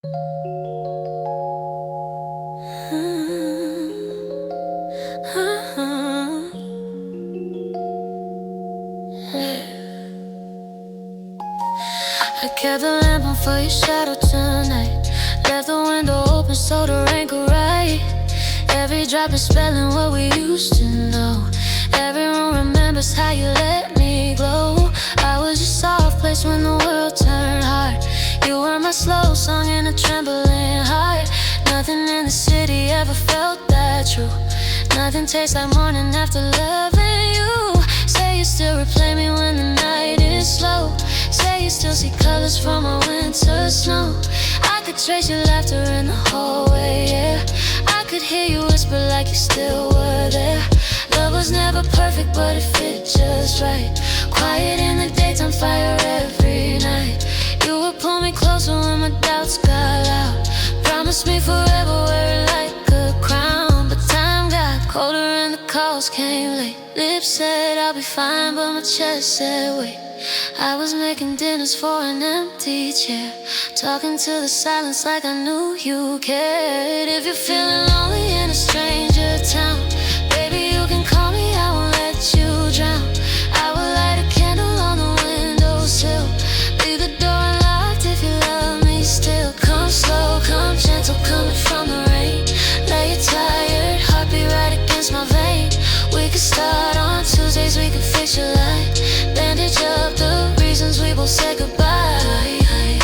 I kept the lamp on for your shadow tonight. Left the window open so the rain could ride. Every drop is spelling what we used to know. Every room remembers how you let me glow. I was your soft place when the world turned hard. You were my slow song in a trembling heart. Nothing in the city ever felt that true. Nothing tastes like morning after loving you. Say you still replay me when the night is slow. Say you still see colors from a winter snow. I could trace your laughter in the hallway, yeah. I could hear you whisper like you still were there. Love was never perfect, but it fit just right. Quiet in the daytime, fire every night. You would pull me closer when my doubts got loud. Promise me forever, wear it like a crown. But time got colder and the calls came late. Lips said I'll be fine, but my chest said wait. I was making dinners for an empty chair, talking to the silence like I knew you cared. If you're feeling lonely in a stranger town, baby, you can call me, I won't let you drown. I will light a candle on the windowsill. Leave the door unlocked if you love me still. Come slow, come gentle, coming from the rain. Lay you tired, heartbeat right against my vein. We could start on Tuesdays, we could fix your life. Bandage up the reasons we both said goodbye.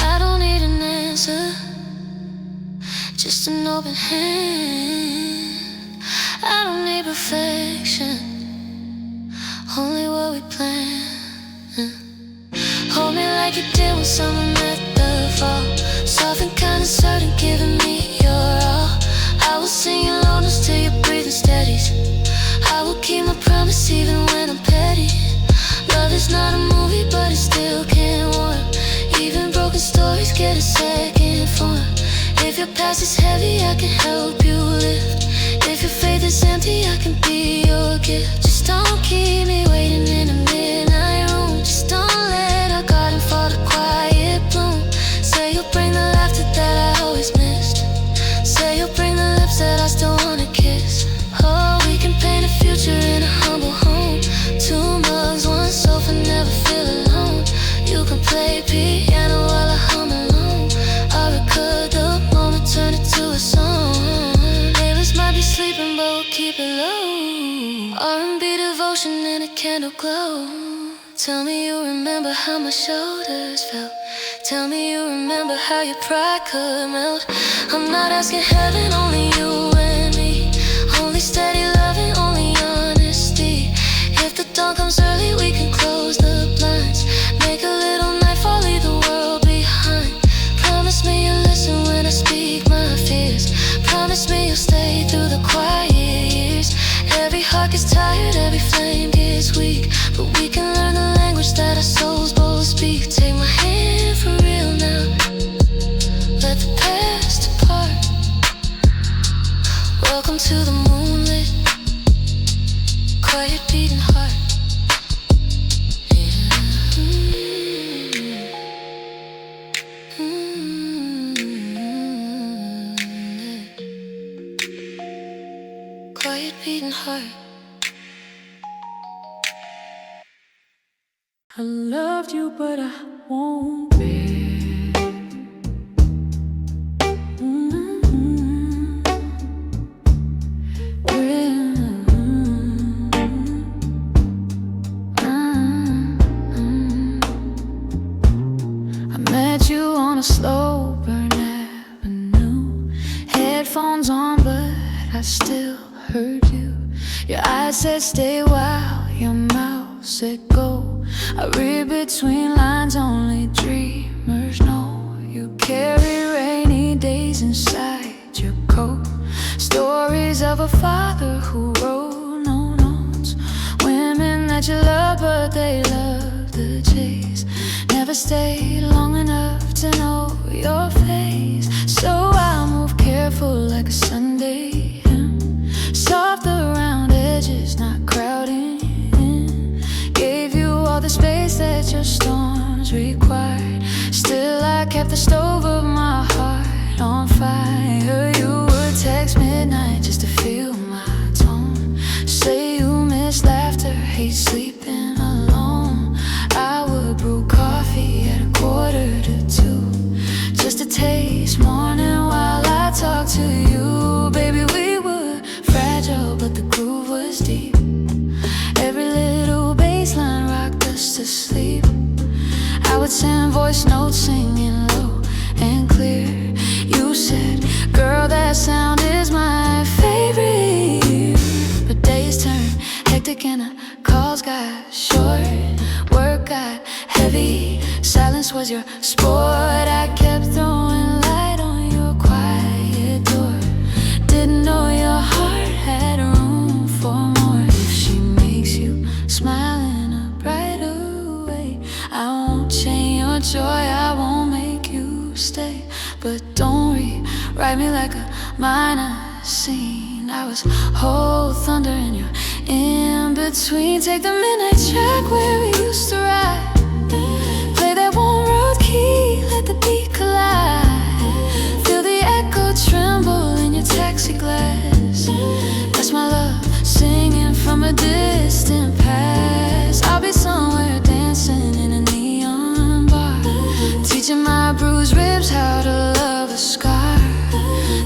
I don't need an answer, just an open hand. I don't need perfection, only what we plan. Hold me like you did when summer met the fall. Soft and kind of certain, giving me your all. I will sing your low notes till your breathing steadies. I will keep my promise even when I'm petty. Love is not a movie, but it still can warm. Even broken stories get a second form. If your past is heavy, I can help you lift. If your faith is empty, I can be your gift. Just don't keep me waiting in a midnight room. Just don't let our garden fall to quiet bloom. Say you'll bring the laughter that I always missed. Say you'll bring the lips that I still wanna kiss. Oh, we can paint a future in a humble home. Two mugs, one sofa, never feel alone. You can play piano while I hum alone. I record the moment, turn it to a song. Neighbors might be sleeping, but we'll keep it low. R&B devotion in a candle glow. Tell me you remember how my shoulders felt. Tell me you remember how your pride could melt. I'm not asking heaven, only you and me. Only steady loving, only honesty. If the dawn comes early, we can close the blinds. Make a little nightfall, leave the world behind. Promise me you'll listen when I speak my fears. Promise me you'll stay through the quiet years. Every heart gets tired, every flame gets weak, but we can learn the language that our souls both speak. Take my hand for real now, let the past depart. Welcome to the moonlit, quiet beating heart. Quiet beating heart. I loved you, but I won't be. I met you on a slow burn avenue. Headphones on, but I still heard you. Your eyes said stay while your mouth said go. I read between lines, only dreamers know. You carry rainy days inside your coat. Stories of a father who wrote no notes. Women that you love, but they love the chase. Never stayed long enough to know your face. So I'll move careful like a Sunday hymn. Soft around edges, not crowding in. Gave you all the space that your storms required. Still I kept the stove of my heart just a taste. Morning while I talk to you. Baby, we were fragile, but the groove was deep. Every little bass line rocked us to sleep. I would send voice notes singing low and clear. You said, girl, that sound is my favorite. But days turned hectic and the calls got short. Work got heavy, silence was your sport. I kept throwing light on your quiet door. Didn't know your heart had room for more. If she makes you smile in a brighter way, I won't chain your joy, I won't make you stay. But don't rewrite me like a minor scene. I was whole thunder and you're in between. Take the midnight track where we used to ride. Play that one road key, let the beat collide. Feel the echo tremble in your taxi glass. That's my love singing from a distant past. I'll be somewhere dancing in a neon bar, teaching my bruised ribs how to love a scar.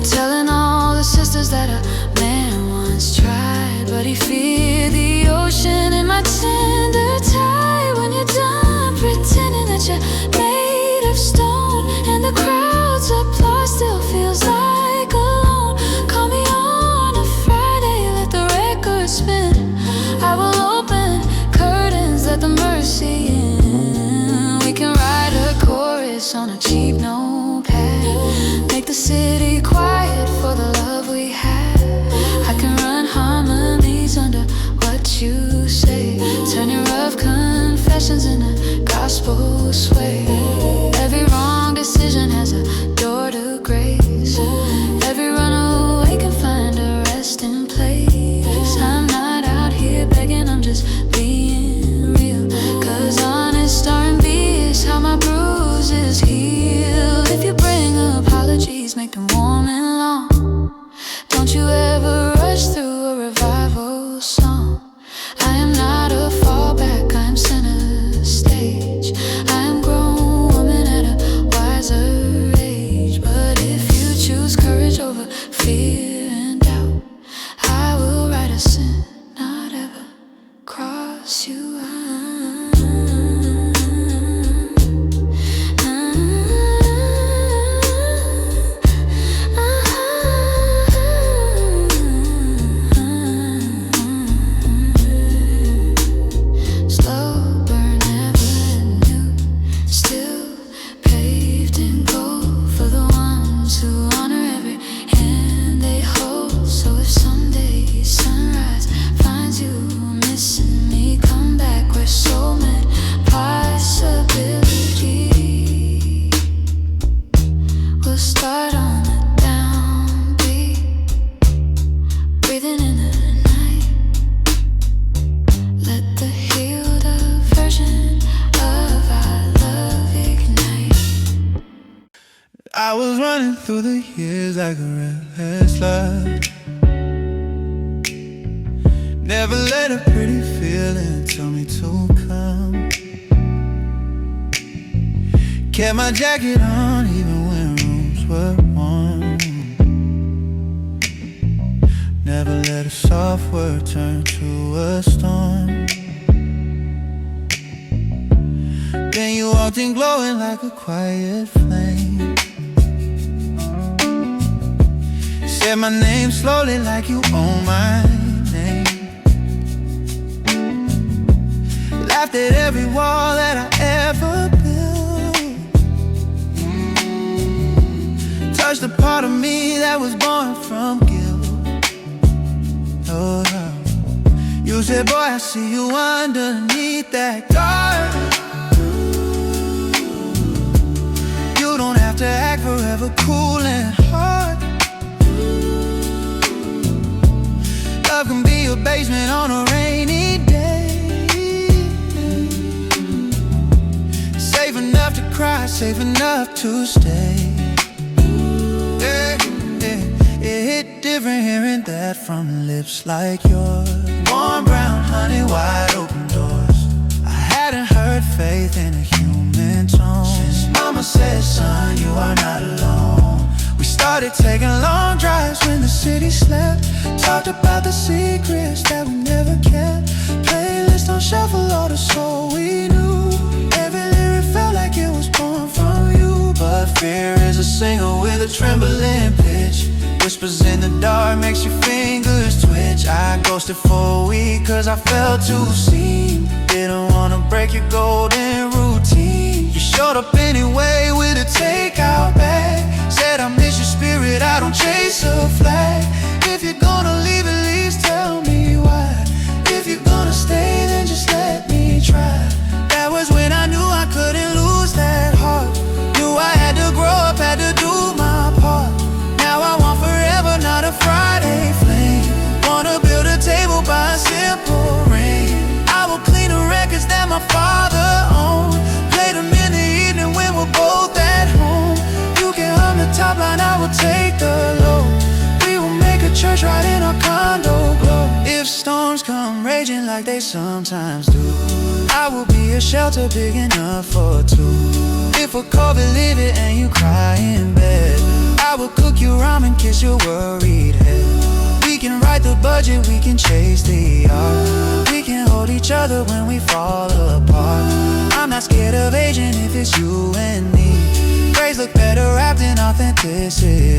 Telling all the sisters that a man once tried, but he feared the ocean in my tender tide. When you're done pretending that you're made of stone, and the crowd's applause still feels like alone. Call me on a Friday, let the record spin. I will open curtains, let the mercy in. We can write a chorus on a cheap notepad, make the city quiet for the love we had. I can run harmonies under what you say, turn your rough confessions into gospel sway. Every wrong decision has a door to grace. Every runaway can find a resting place. I'm not out here begging, I'm just being real. Cause honest R&B is how my bruises heal. If you bring apologies, make them warm and long. Don't you ever rush through a revival song. I am not a fallback, I'm center stage. I am grown woman at a wiser age. But if you choose courage over fear and doubt, I will write a sin, not ever cross you out. I was running through the years like a wrestler. Never let a pretty feeling tell me to come. Kept my jacket on even when rooms were warm. Never let a soft word turn to a storm. Then you walked in glowing like a quiet flame. Said my name slowly like you own my name. Laughed at every wall that I ever built. Touched a part of me that was born from guilt. Oh no. You said, boy, I see you underneath that guard. You don't have to act forever cool and hard. Love can be a basement on a rainy day. Safe enough to cry, safe enough to stay. Yeah, yeah. It hit different hearing that from lips like yours. Warm brown honey, wide open doors. I hadn't heard faith in a human tone since mama mama said, son, you are not alone. We started taking long drives when the city slept. Talked about the secrets that we never kept. Playlist on shuffle, all the soul we knew. Every lyric felt like it was born from you. But fear is a singer with a trembling pitch. Whispers in the dark, makes your fingers twitch. I ghosted for a week cause I felt too seen. Didn't wanna break your golden routine. You showed up anyway with a takeout bag. Said I miss your spirit, I don't chase a flag. If you're gonna leave, at least tell me why. If you're gonna stay, then just let me try. That was when I knew I couldn't lose that heart. Knew I had to grow up, had to do my part. Now I want forever, not a Friday flame. Wanna build a table by a simple ring. I will clean the records that my father owned. Play them in the evening when we're both at home. You can hum the top line, I will take the low. We will make a church right in our condo glow. If storms come raging like they sometimes do, I will be a shelter big enough for two. If we're cold, believe it, and you cry in bed, I will cook you ramen, kiss your worried head. We can write the budget, we can chase the art. We can hold each other when we fall apart. I'm not scared of aging if it's you and me. Praise look better wrapped in authenticity.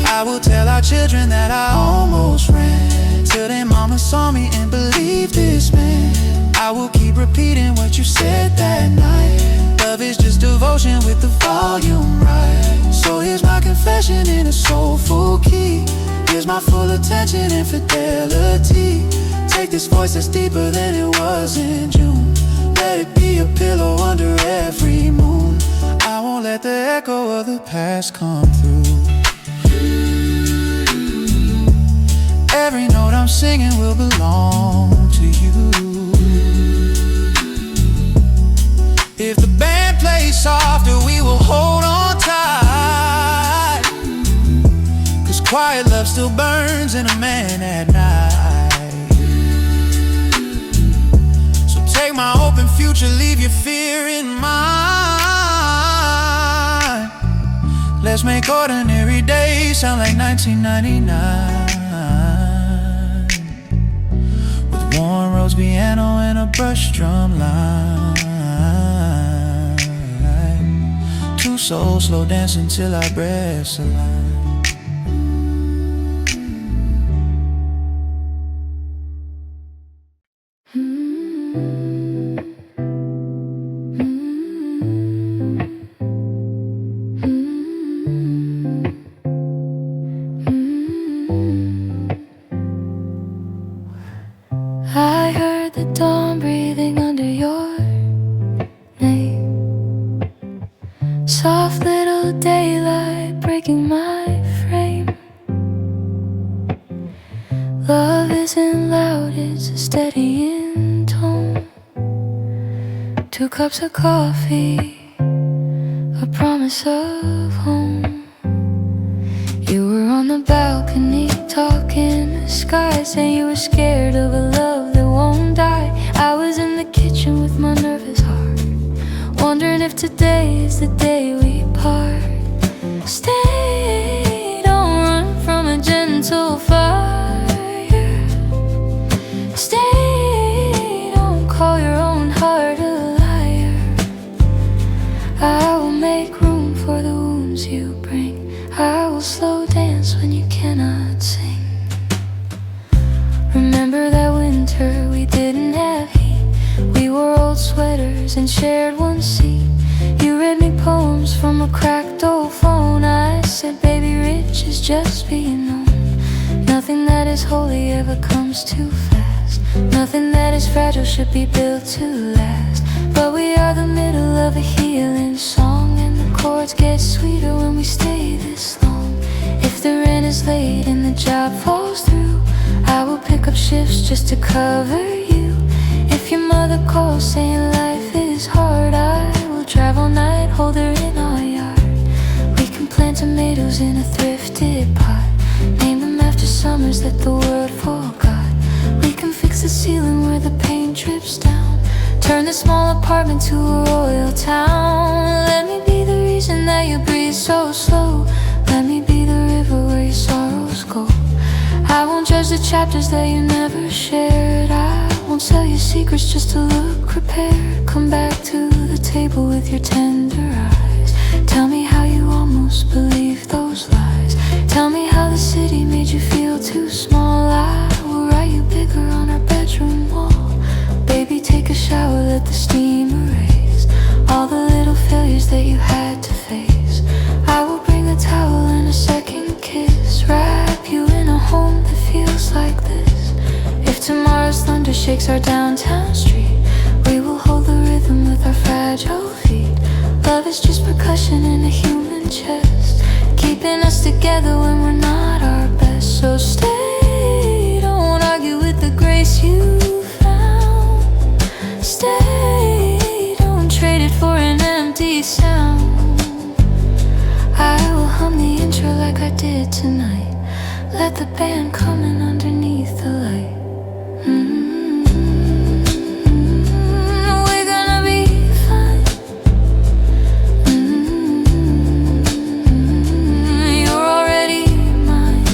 I will tell our children that I almost ran till their mama saw me and believed this man. I will keep repeating what you said that night. Love is just devotion with the volume right. So here's my confession in a soulful key. Here's my full attention and fidelity. Take this voice that's deeper than it was in June. Let it be a pillow under every moon. I won't let the echo of the past come through. Every note I'm singing will belong to you. If the band plays softer, we will hold on tight. Cause quiet love still burns in a man at night. So take my open future, leave your fear in mind. Let's make ordinary days sound like 1999. With warm rose piano and a brush drum line. Two souls slow dancing till our breaths align. I heard the dawn breathing under your name. Soft little daylight breaking my frame. Love isn't loud, it's a steadying tone. 2 cups of coffee, a promise of home. You were on the balcony talking to the sky, saying you were scared of a love that won't die. I was in the kitchen with my nervous heart, wondering if today is the day we part. Stay, don't run from a gentle fire. Stay, don't call your own heart a liar. I will make room for the wounds you bring. I will slow dance when you cannot sing. Remember that winter we didn't have heat. We wore old sweaters and shared one seat. You read me poems from a cracked old phone. I said, baby, rich is just being known. Nothing that is holy ever comes too fast. Nothing that is fragile should be built to last. But we are the middle of a healing song, and the chords get sweeter when we stay this long. If the rent is late and the job falls through, I will pick up shifts just to cover you. If your mother calls saying life is hard, I will drive all night, hold her in our yard. We can plant tomatoes in a thrifted pot, name them after summers that the world forgot. We can fix the ceiling where the paint drips down, turn the small apartment to a royal town. Let me be the reason that you breathe so slow. Let me be the river where your sorrows go. I won't judge the chapters that you never shared. I won't tell you secrets just to look prepared. Come back to the table with your tender eyes. Tell me how you almost believed those lies. Tell me how the city made you feel too small. I will write you bigger on our bedroom wall. Baby, take a shower, let the steam erase all the little failures that you had to face. I will bring a towel and a second kiss. Wrap you in a home that feels like this. If tomorrow's thunder shakes our downtown street, we will hold the rhythm with our fragile feet. Love is just percussion in a human chest, keeping us together when we're not our best. So stay, don't argue with the grace you found. Stay, don't trade it for an empty sound. I will hum the intro like I did tonight. Let the band come in underneath the light. We're gonna be fine. You're already mine.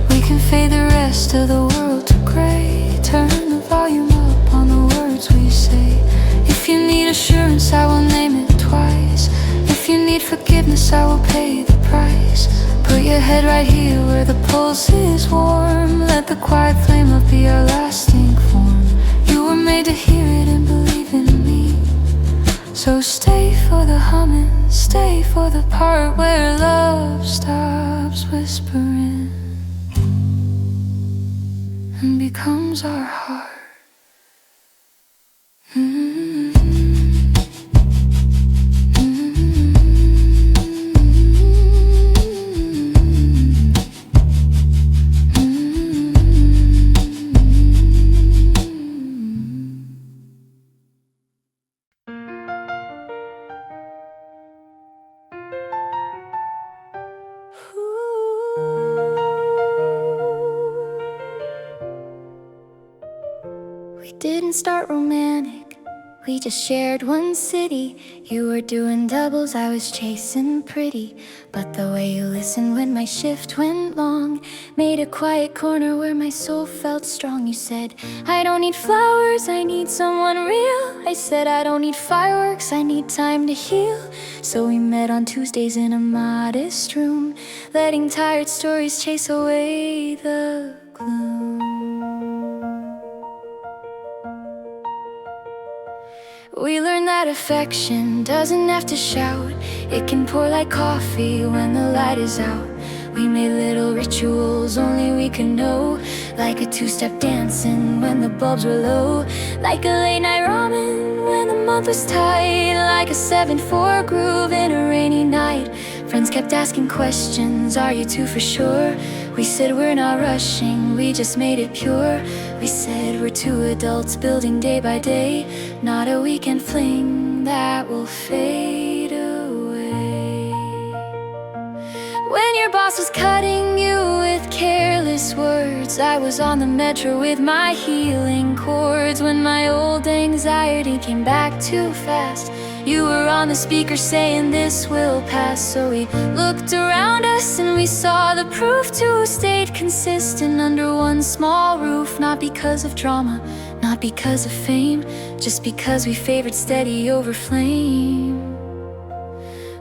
We can fade the rest of the world to gray. Turn the volume up on the words we say. If you need assurance, I will name it twice. If you need forgiveness, I will pay the price. Put your head right here where the pulse is warm. Let the quiet flame of be our lasting form. You were made to hear it and believe in me. So stay for the humming, stay for the part where love stops whispering and becomes our heart. We didn't start romantic, we just shared one city. You were doing doubles, I was chasing pretty. But the way you listened when my shift went long made a quiet corner where my soul felt strong. You said, I don't need flowers, I need someone real. I said, I don't need fireworks, I need time to heal. So we met on Tuesdays in a modest room, letting tired stories chase away the gloom. We learned that affection doesn't have to shout. It can pour like coffee when the light is out. We made little rituals only we could know, like a two-step dancing when the bulbs were low, like a late-night ramen when the month was tight, like a 7/4 groove in a rainy night. Friends kept asking questions, are you two for sure? We said we're not rushing, we just made it pure. We said we're two adults building day by day, not a weekend fling that will fade away. When your boss was cutting you with careless words, I was on the metro with my healing chords. When my old anxiety came back too fast, you were on the speaker saying this will pass. So we looked around us and we saw the proof. Two stayed consistent under one small roof, not because of drama, not because of fame, just because we favored steady over flame.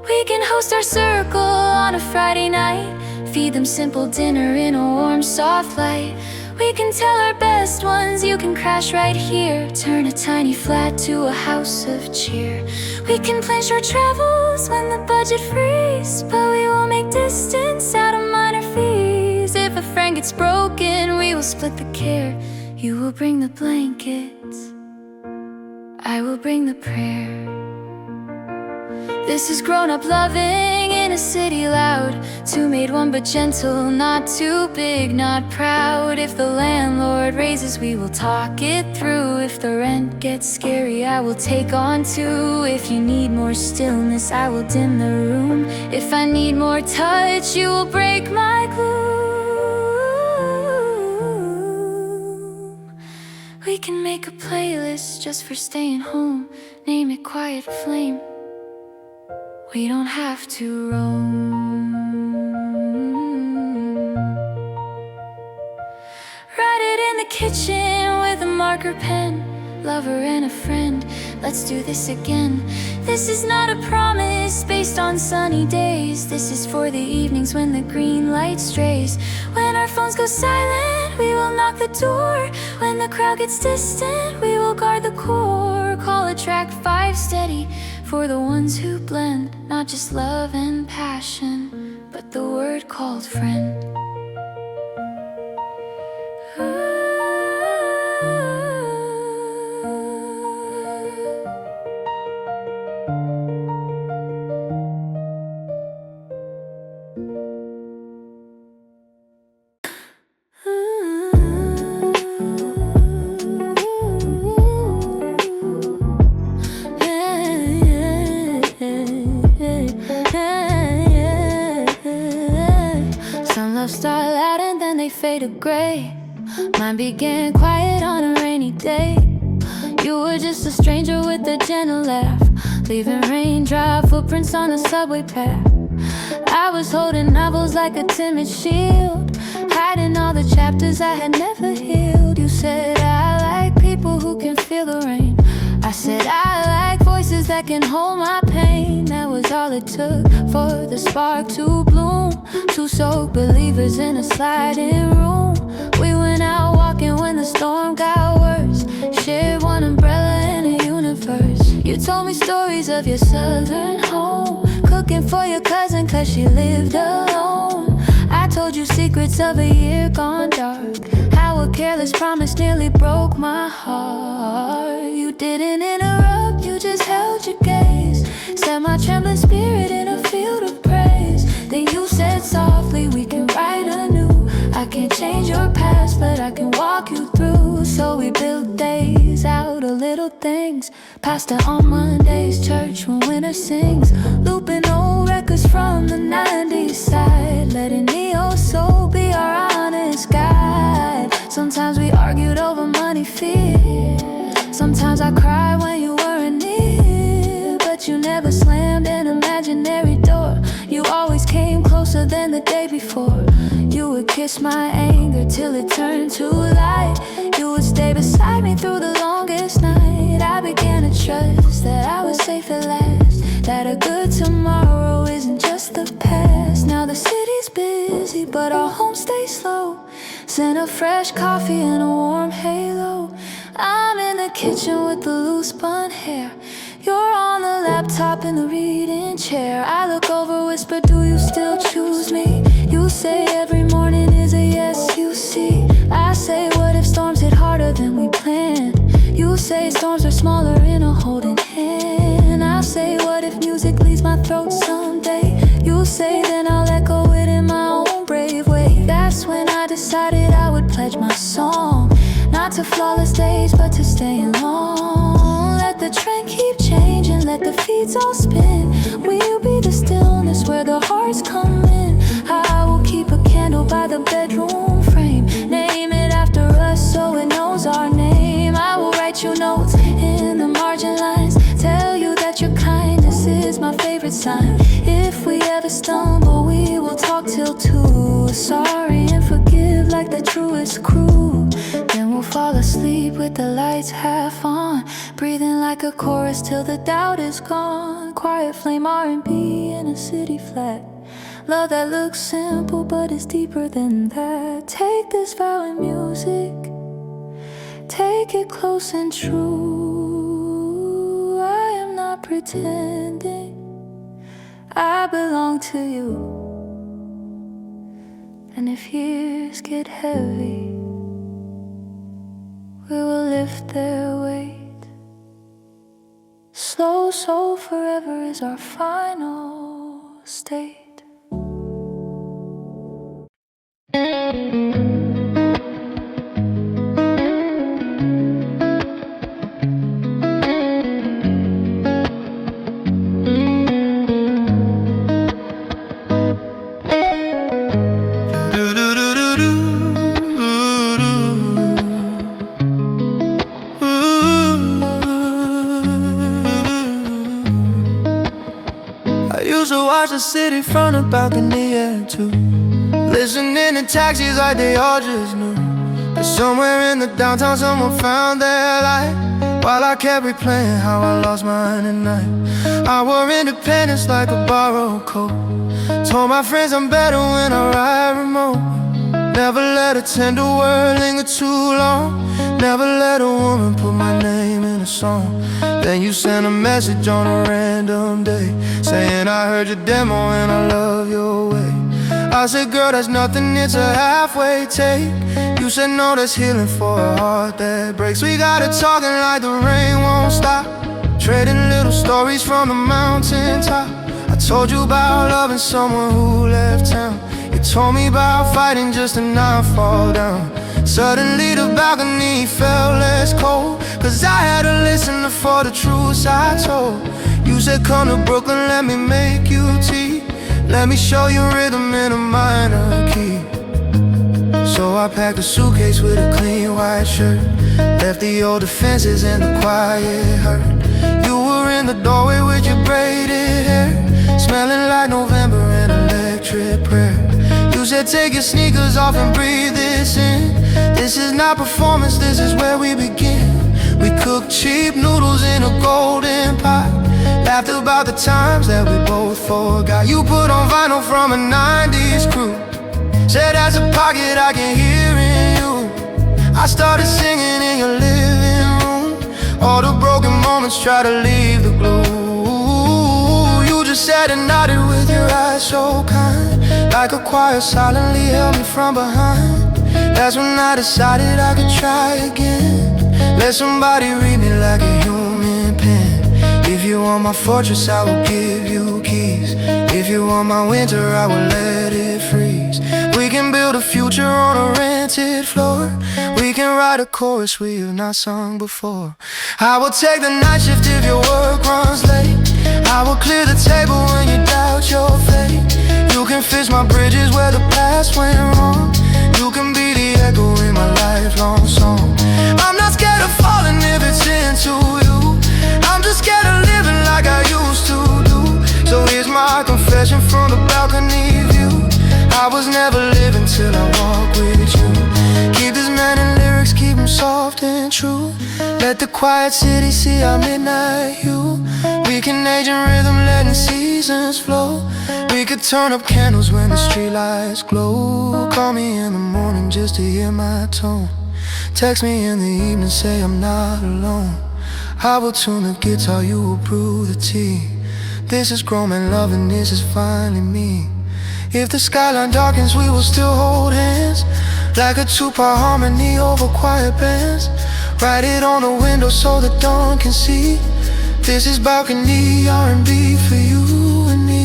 We can host our circle on a Friday night, feed them simple dinner in a warm soft light. We can tell our best ones you can crash right here, turn a tiny flat to a house of cheer. We can plan short travels when the budget frees, but we will make distance out of minor fees. If a friend gets broken, we will split the care. You will bring the blankets, I will bring the prayer. This is grown-up loving in a city loud. Two made one but gentle, not too big, not proud. If the landlord raises, we will talk it through. If the rent gets scary, I will take on two. If you need more stillness, I will dim the room. If I need more touch, you will break my gloom. We can make a playlist just for staying home, name it Quiet Flame We don't have to roam. Write it in the kitchen with a marker pen. Lover and a friend, let's do this again. This is not a promise based on sunny days. This is for the evenings when the green light strays. When our phones go silent, we will knock the door. When the crowd gets distant, we will guard the core. Call a track 5 steady for the ones who blend not just love and passion, but the word called friend. Start loud and then they fade to gray. Mine began quiet on a rainy day. You were just a stranger with a gentle laugh, leaving raindrop footprints on the subway path. I was holding novels like a timid shield, hiding all the chapters I had never healed. You said I like people who can feel the rain. I said I like voices that can hold my pain. That was all it took for the spark to bloom. Two soaked believers in a sliding room. We went out walking when the storm got worse. Shared one umbrella in a universe. You told me stories of your southern home, cooking for your cousin cause she lived alone. I told you secrets of a year gone dark, how a careless promise nearly broke my heart. You didn't interrupt, you just held your gaze, set my trembling spirit in a field of praise. Then you said softly, we can write anew. I can't change your past, but I can walk you through. So we built days out of little things, pasta on Mondays, church when winter sings, looping old records from the 90s side, letting neo soul be our honest guide. Sometimes we argued over money, fear. Sometimes I cried when you weren't near, but you never slammed an imaginary door. You always came closer than the day before. You would kiss my anger till it turned to light. You would stay beside me through the longest night. I began to trust that I was safe at last, that a good tomorrow isn't just the past. Now the city's busy, but our home stays slow. Scent of fresh coffee and a warm halo. I'm in the kitchen with the loose spun hair. You're on the laptop in the reading chair. I look over, whisper, do you still choose me? You say every morning is a yes, you see. I say, what if storms hit harder than we planned? You say storms are smaller in a holding hand. I say, what if music leaves my throat someday? You say, then I'll echo it in my own brave way. That's when I decided I would pledge my song, not to flawless days, but to staying long. Let the trend keep changing, let the feeds all spin. We'll be the stillness where the hearts come in. I will keep a candle by the bedroom frame, name it after us so it knows our name. I will write you notes in the margin lines, tell you that your kindness is my favorite sign. If we ever stumble, we will talk till 2. Sorry and forgive like the truest crew. Then we'll fall asleep with the lights half on, breathing like a chorus till the doubt is gone. Quiet flame R&B in a city flat. Love that looks simple but is deeper than that. Take this vow in music, take it close and true. I am not pretending, I belong to you. And if years get heavy, we will lift their weight. Slow soul forever is our final state. city from the balcony, yeah, too. Listening to taxis like they all just knew that somewhere in the downtown someone found their light, while I kept replaying how I lost mine at night. I wore independence like a borrowed coat, told my friends I'm better when I ride remote. Never let a tender word linger too long, never let a woman put my name in a song. Then you sent a message on a random day, saying I heard your demo and I love your way. I said, girl, that's nothing, it's a halfway take. You said, no, that's healing for a heart that breaks. We got it talking like the rain won't stop, trading little stories from the mountaintop. I told you about loving someone who left town. You told me about fighting just to not fall down. Suddenly the balcony felt less cold, cause I had to listen for the truths I told. You said, come to Brooklyn, let me make you tea, let me show you rhythm in a minor key. So I packed a suitcase with a clean white shirt, left the old defenses and the quiet hurt. You were in the doorway with your braided hair, smelling like November and electric prayer. You said take your sneakers off and breathe this in. This is not performance, this is where we begin. We cooked cheap noodles in a golden pot, laughed about the times that we both forgot. You put on vinyl from a 90s crew, said as a pocket I can hear in you. I started singing in your living room, all the broken moments try to leave the glue. You just sat and nodded with your eyes so kind, like a choir silently held me from behind. That's when I decided I could try again, let somebody read me like a human pen. If you want my fortress, I will give you keys. If you want my winter, I will let it freeze. We can build a future on a rented floor, we can write a chorus we have not sung before. I will take the night shift if your work runs late, I will clear the table when you doubt your fate. You can fix my bridges where the past went wrong, you can be the echo in my lifelong song. I'm not scared of falling if it's into you, I'm just scared of living like I used to do. So here's my confession from the balcony view, I was never living till I walk with you. Keep this man in lyrics, keep them soft and true, let the quiet city see our midnight hue. We can age in rhythm, letting seasons flow, we could turn up candles when the streetlights glow. Call me in the morning just to hear my tone, text me in the evening, say I'm not alone. I will tune the guitar, you will brew the tea. This is grown man loving, this is finally me. If the skyline darkens, we will still hold hands, like a two-part harmony over quiet bands. Write it on the window so the dawn can see. This is balcony R&B for you and me.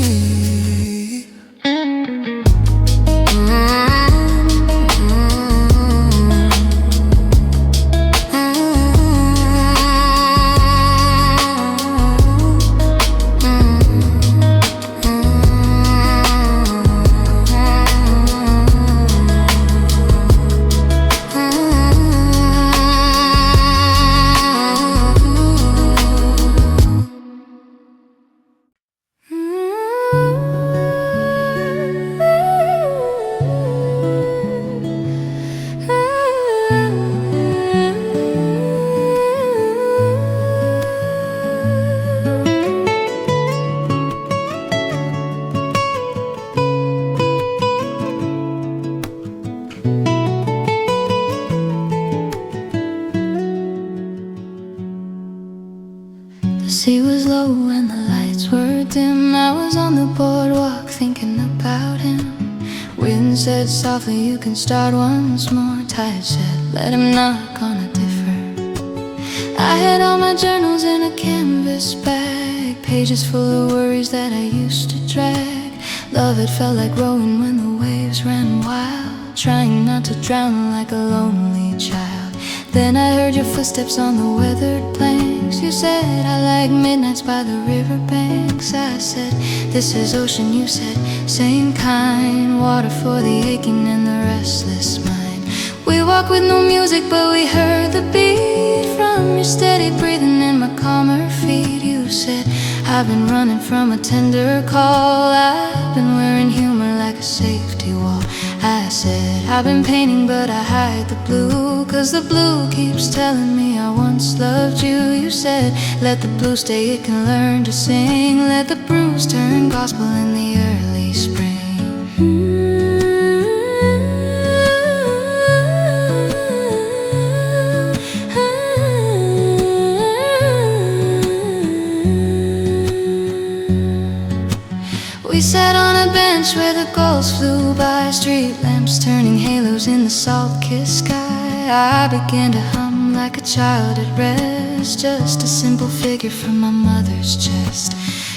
The sea was low and the lights were dim, I was on the boardwalk thinking about him. Wind said softly, you can start once more. Tide said, let him knock on a differ. I had all my journals in a canvas bag, pages full of worries that I used to drag. Love, it felt like rowing when the waves ran wild, trying not to drown like a lonely child. Then I heard your footsteps on the weathered planks. You said, I like midnights by the riverbanks. I said, this is ocean. You said, same kind, water for the aching and the restless mind. We walked with no music, but we heard the beat from your steady breathing and my calmer feet. You said, I've been running from a tender call. I've been wearing humor like a safety wall. I said I've been painting but I hide the blue, 'cause the blue keeps telling me I once loved you. You said let the blue stay, it can learn to sing. Let the bruise turn gospel in the early spring. We sat on a bench where the gulls flew by, street lamps turning halos in the salt-kissed sky. I began to hum like a child at rest, just a simple figure from my mother's chest.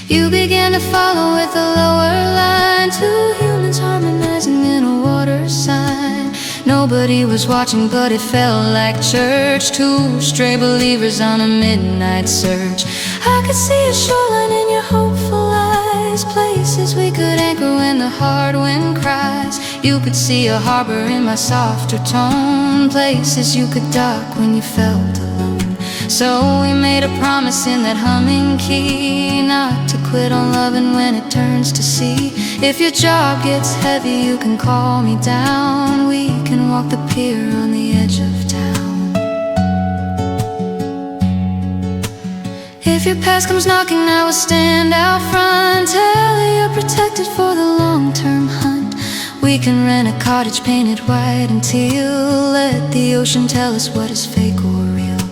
You began to follow with a lower line, two humans harmonizing in a water sign. Nobody was watching but it felt like church, two stray believers on a midnight search. I could see a shoreline in your hopeful eyes, places we could anchor when the hard wind cries. You could see a harbor in my softer tone, places you could dock when you felt alone. So we made a promise in that humming key, not to quit on loving when it turns to sea. If your job gets heavy you can call me down, we can walk the pier on the edge of town. If your past comes knocking, I will stand out front, tell you you're protected for the long-term hunt. We can rent a cottage painted white and teal, let the ocean tell us what is fake or real.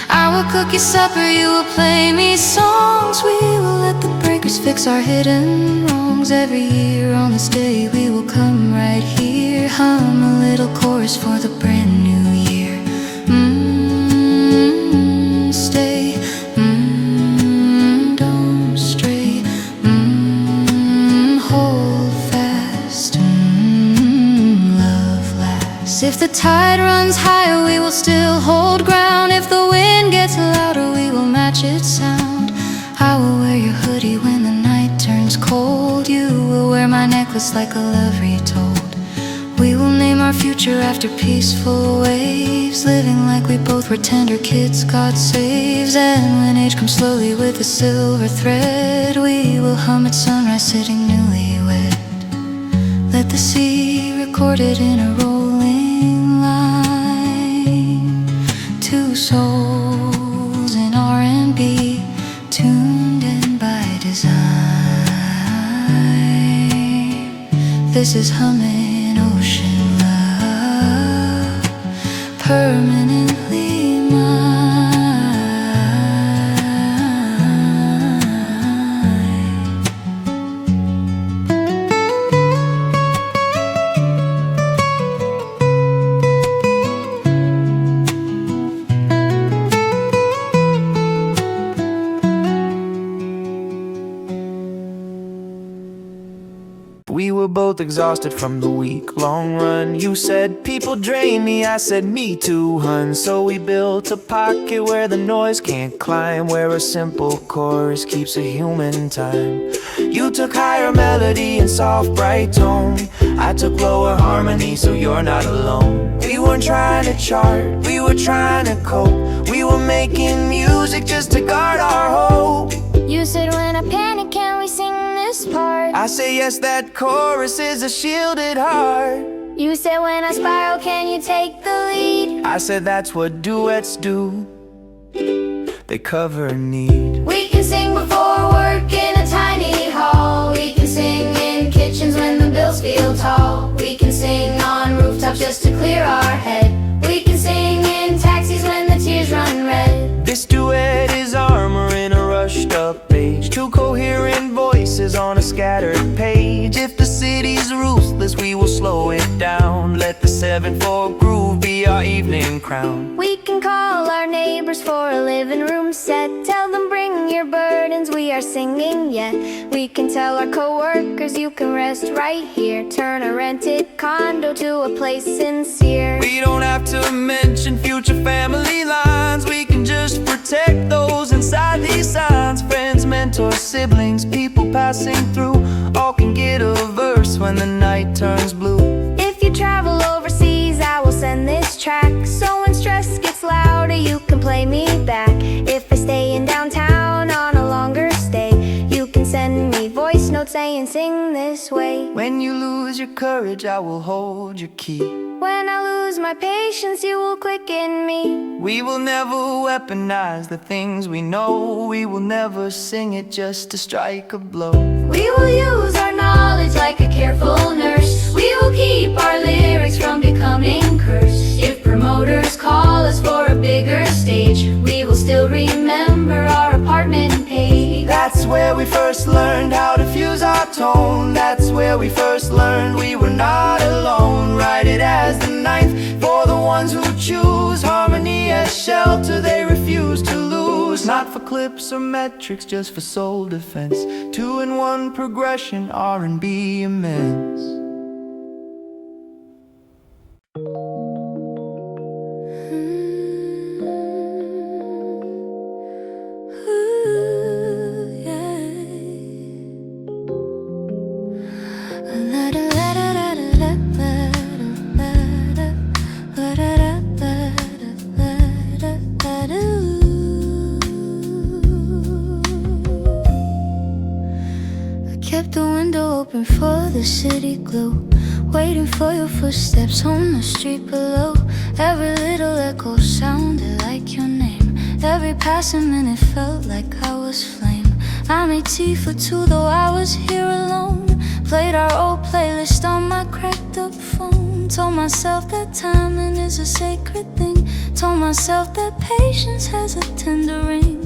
I will cook you supper, you will play me songs, we will let the breakers fix our hidden wrongs. Every year on this day we will come right here, hum a little chorus for the brand new year. Stay, don't stray, hold fast, love lasts. If the tide runs higher we will still hold ground, if the wind gets louder we will match its sound. I will wear your hoodie when the night turns cold, you will wear my necklace like a love retold. We will name our future after peaceful waves, living like we both were tender kids God saves. And when age comes slowly with a silver thread, we will hum at sunrise sitting newlywed. Let the sea record it in a rolling line, two souls in R&B, tuned in by design. This is humming ocean love, permanently mine. We were both exhausted from the week-long run. You said people drain me, I said me too, hun. So we built a pocket where the noise can't climb, where a simple chorus keeps a human time. You took higher melody and soft bright tone, I took lower harmony, so you're not alone. We weren't trying to chart, we were trying to cope. We were making music just to guard our hope. You said when I panic can we sing this part? I say yes, that chorus is a shielded heart. You said when I spiral can you take the lead? I said that's what duets do, they cover a need. We can sing before work in a tiny hall, we can sing in kitchens when the bills feel tall, we can sing on rooftops just to clear our head, we can sing in taxis when the tears run red. This duet is armor in a rushed up page, two coherent voices on a scattered page. If the city's ruthless we will slow it down, let the 7/4 groove be our evening crown. We can call our neighbors for a living room set, tell them bring your burdens, we are singing yet. We can tell our co-workers you can rest right here, turn a rented condo to a place sincere. We don't have to mention future family lines, we can just protect those inside these signs. Friends, mentors, siblings, people passing through, all can get a verse when the night turns blue. If you travel overseas I will send this track, so when stress gets louder you can play me back. If I stay in downtown on a longer stay, saying sing this way. When you lose your courage, I will hold your key. When I lose my patience, you will quicken me. We will never weaponize the things we know. We will never sing it just to strike a blow. We will use our knowledge like a careful nurse. We will keep our lyrics from becoming cursed. If promoters call us for a bigger stage, we will still remember our apartment page. That's where we first learned how to fuse our tone. That's where we first learned we were not alone. Write it as the ninth for the ones who choose harmony as shelter they refuse to lose. Not for clips or metrics, just for soul defense. 2-in-1 progression, R&B immense. Kept the window open for the city glow, waiting for your footsteps on the street below. Every little echo sounded like your name. Every passing minute felt like I was flame. I made tea for two though I was here alone. Played our old playlist on my cracked up phone. Told myself that timing is a sacred thing. Told myself that patience has a tender ring.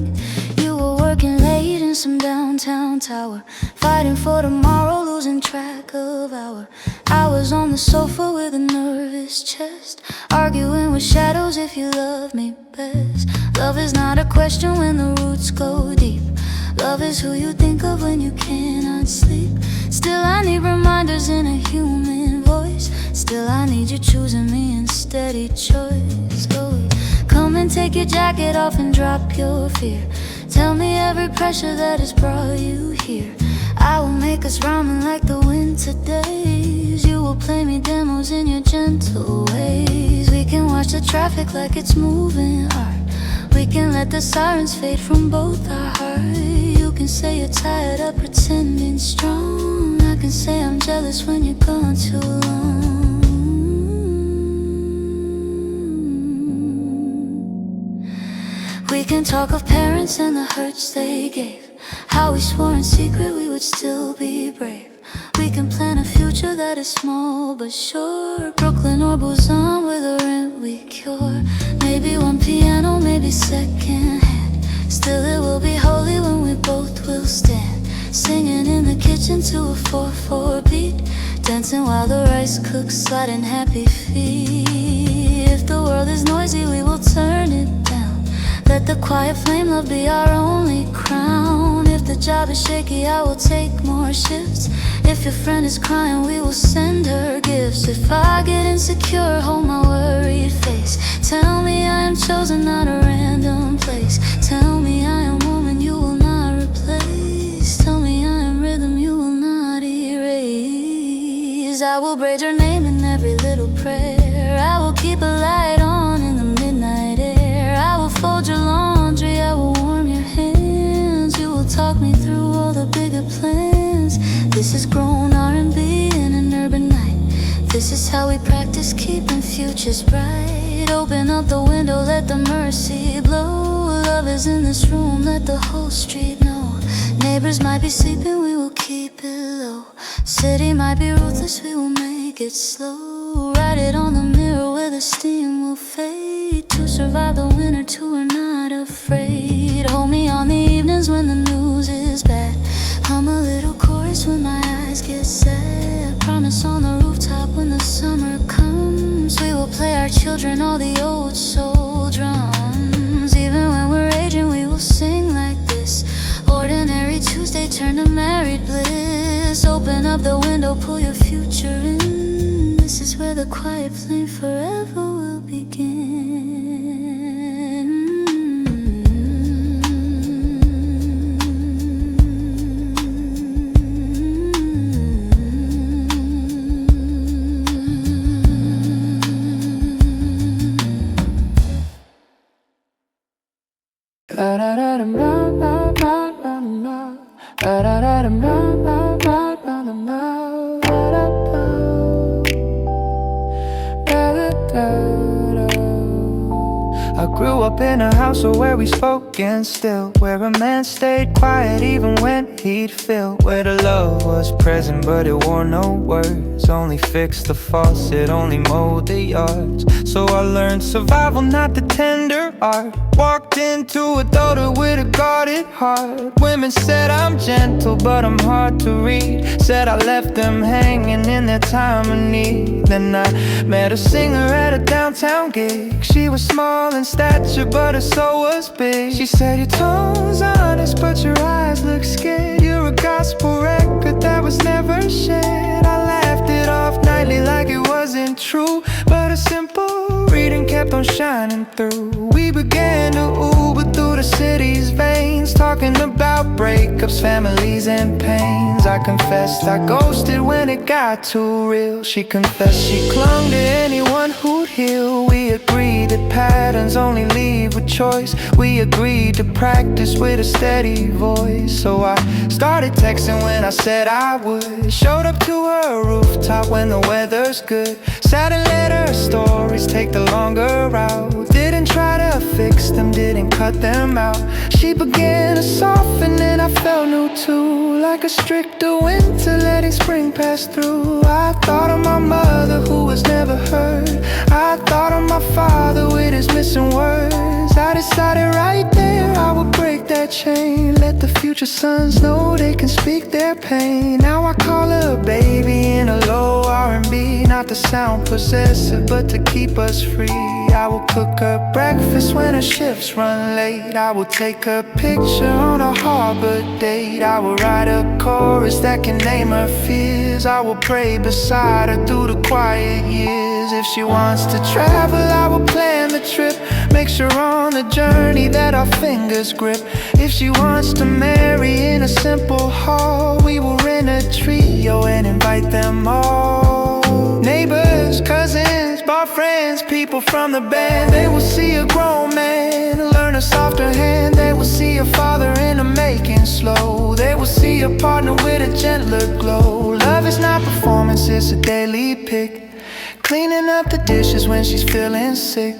You were working late in some downtown tower, fighting for tomorrow, losing track of hour. I was on the sofa with a nervous chest, arguing with shadows if you love me best. Love is not a question when the roots go deep. Love is who you think of when you cannot sleep. Still I need reminders in a human voice. Still I need you choosing me in steady choice. Oh, come and take your jacket off and drop your fear. Tell me every pressure that has brought you here. I will make us rhyming like the winter days. You will play me demos in your gentle ways. We can watch the traffic like it's moving art. We can let the sirens fade from both our hearts. You can say you're tired of pretending strong. I can say I'm jealous when you're gone too long. We can talk of parents and the hurts they gave, how we swore in secret we would still be brave. We can plan a future that is small but sure. Brooklyn or Busan with a rent we cure. Maybe one piano, maybe second hand. Still it will be holy when we both will stand, singing in the kitchen to a 4/4 beat, dancing while the rice cooks, sliding happy feet. If the world is noisy, we will turn it down. Let the quiet flame love be our only crown. If the job is shaky, I will take more shifts. If your friend is crying, we will send her gifts. If I get insecure, hold my worried face. Tell me I am chosen, not a random place. Tell me I am woman you will not replace. Tell me I am rhythm you will not erase. I will braid your name in every little prayer. I will keep a light on in the midnight air. I will fold your laundry, I will warm your hands. You will talk me through all the bigger plans. This is grown R&B in an urban night. This is how we practice keeping futures bright. Open up the window, let the mercy blow. Love is in this room, let the whole street know. Neighbors might be sleeping, we will keep it low. City might be ruthless, we will make it slow. Write it on the mirror where the steam will fade. To survive the winter, too, we're not afraid. Hold me on the evenings when the news is bad. Hum a little chorus when my eyes get sad. Promise on the rooftop when the summer comes. We will play our children all the old soul drums. Even when we're aging, we will sing like this. Ordinary Tuesday turn to married bliss. Open up the window, pull your future in. This is where the quiet flame forever will begin. La da da da da da da da da da da da da da. Grew up in a household where we spoke and still, where a man stayed quiet even when he'd feel, where the love was present but it wore no words, only fixed the faucet, only mowed the yards. So I learned survival, not the tender art. Walked into adulthood with a guarded heart. Women said I'm gentle but I'm hard to read, said I left them hanging in their time of need. Then I met a singer at a downtown gig. She was small in stature but her soul was big. She said your tone's honest but your eyes look scared. You're a gospel record that was never shared. I laughed it off nightly like it wasn't true, but a simple reading kept on shining through. We began to Uber through the city's veins, talking about breakups, families and pains. I confessed I ghosted when it got too real. She confessed she clung to anyone who'd heal. We agreed that patterns only leave with choice. We agreed to practice with a steady voice. So I started texting when I said I would. Showed up to her rooftop when the weather's good. Sat and let her stories take the longer route. Didn't try to fix them, didn't cut them out. She began to soften and I felt new too, like a stricter winter letting spring pass through. I thought of my mother who was never heard. I thought of my father with his missing words. I decided right there I would break that chain, let the future sons know they can speak their pain. Now I call her baby in a low R&B, not to sound possessive but to keep us free. I will cook her breakfast when her shifts run late. I will take her picture on a harbor date. I will write a chorus that can name her fears. I will pray beside her through the quiet years. If she wants to travel, I will plan the trip, make sure on the journey that our fingers grip. If she wants to marry in a simple hall, we will rent a trio and invite them all. Neighbors, cousins, bar friends, people from the band. They will see a grown man learn a softer hand. They will see a father in the making slow. They will see a partner with a gentler glow. Love is not performance, it's a daily pick. Cleaning up the dishes when she's feeling sick.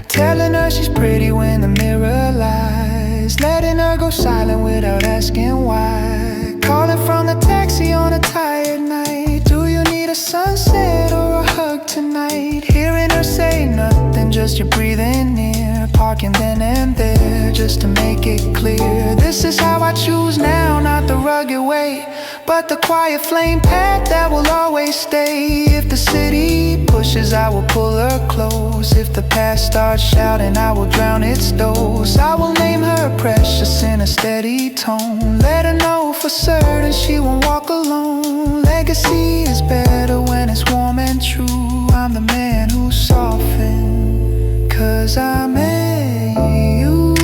Telling her she's pretty when the mirror lies. Letting her go silent without asking why. Calling from the taxi on a tired night. Do you need a sunset or a hug tonight? Hearing her say nothing, just you breathing near. Parking then and there just to make it clear. This is how I choose now, not the rugged way, but the quiet flame path that will always stay. If the city pushes, I will pull her close. If the past starts shouting, I will drown its dose. I will name her precious in a steady tone. Let her know for certain she won't walk alone. Legacy is better when it's warm and true. I'm the man who softened, 'cause I made you.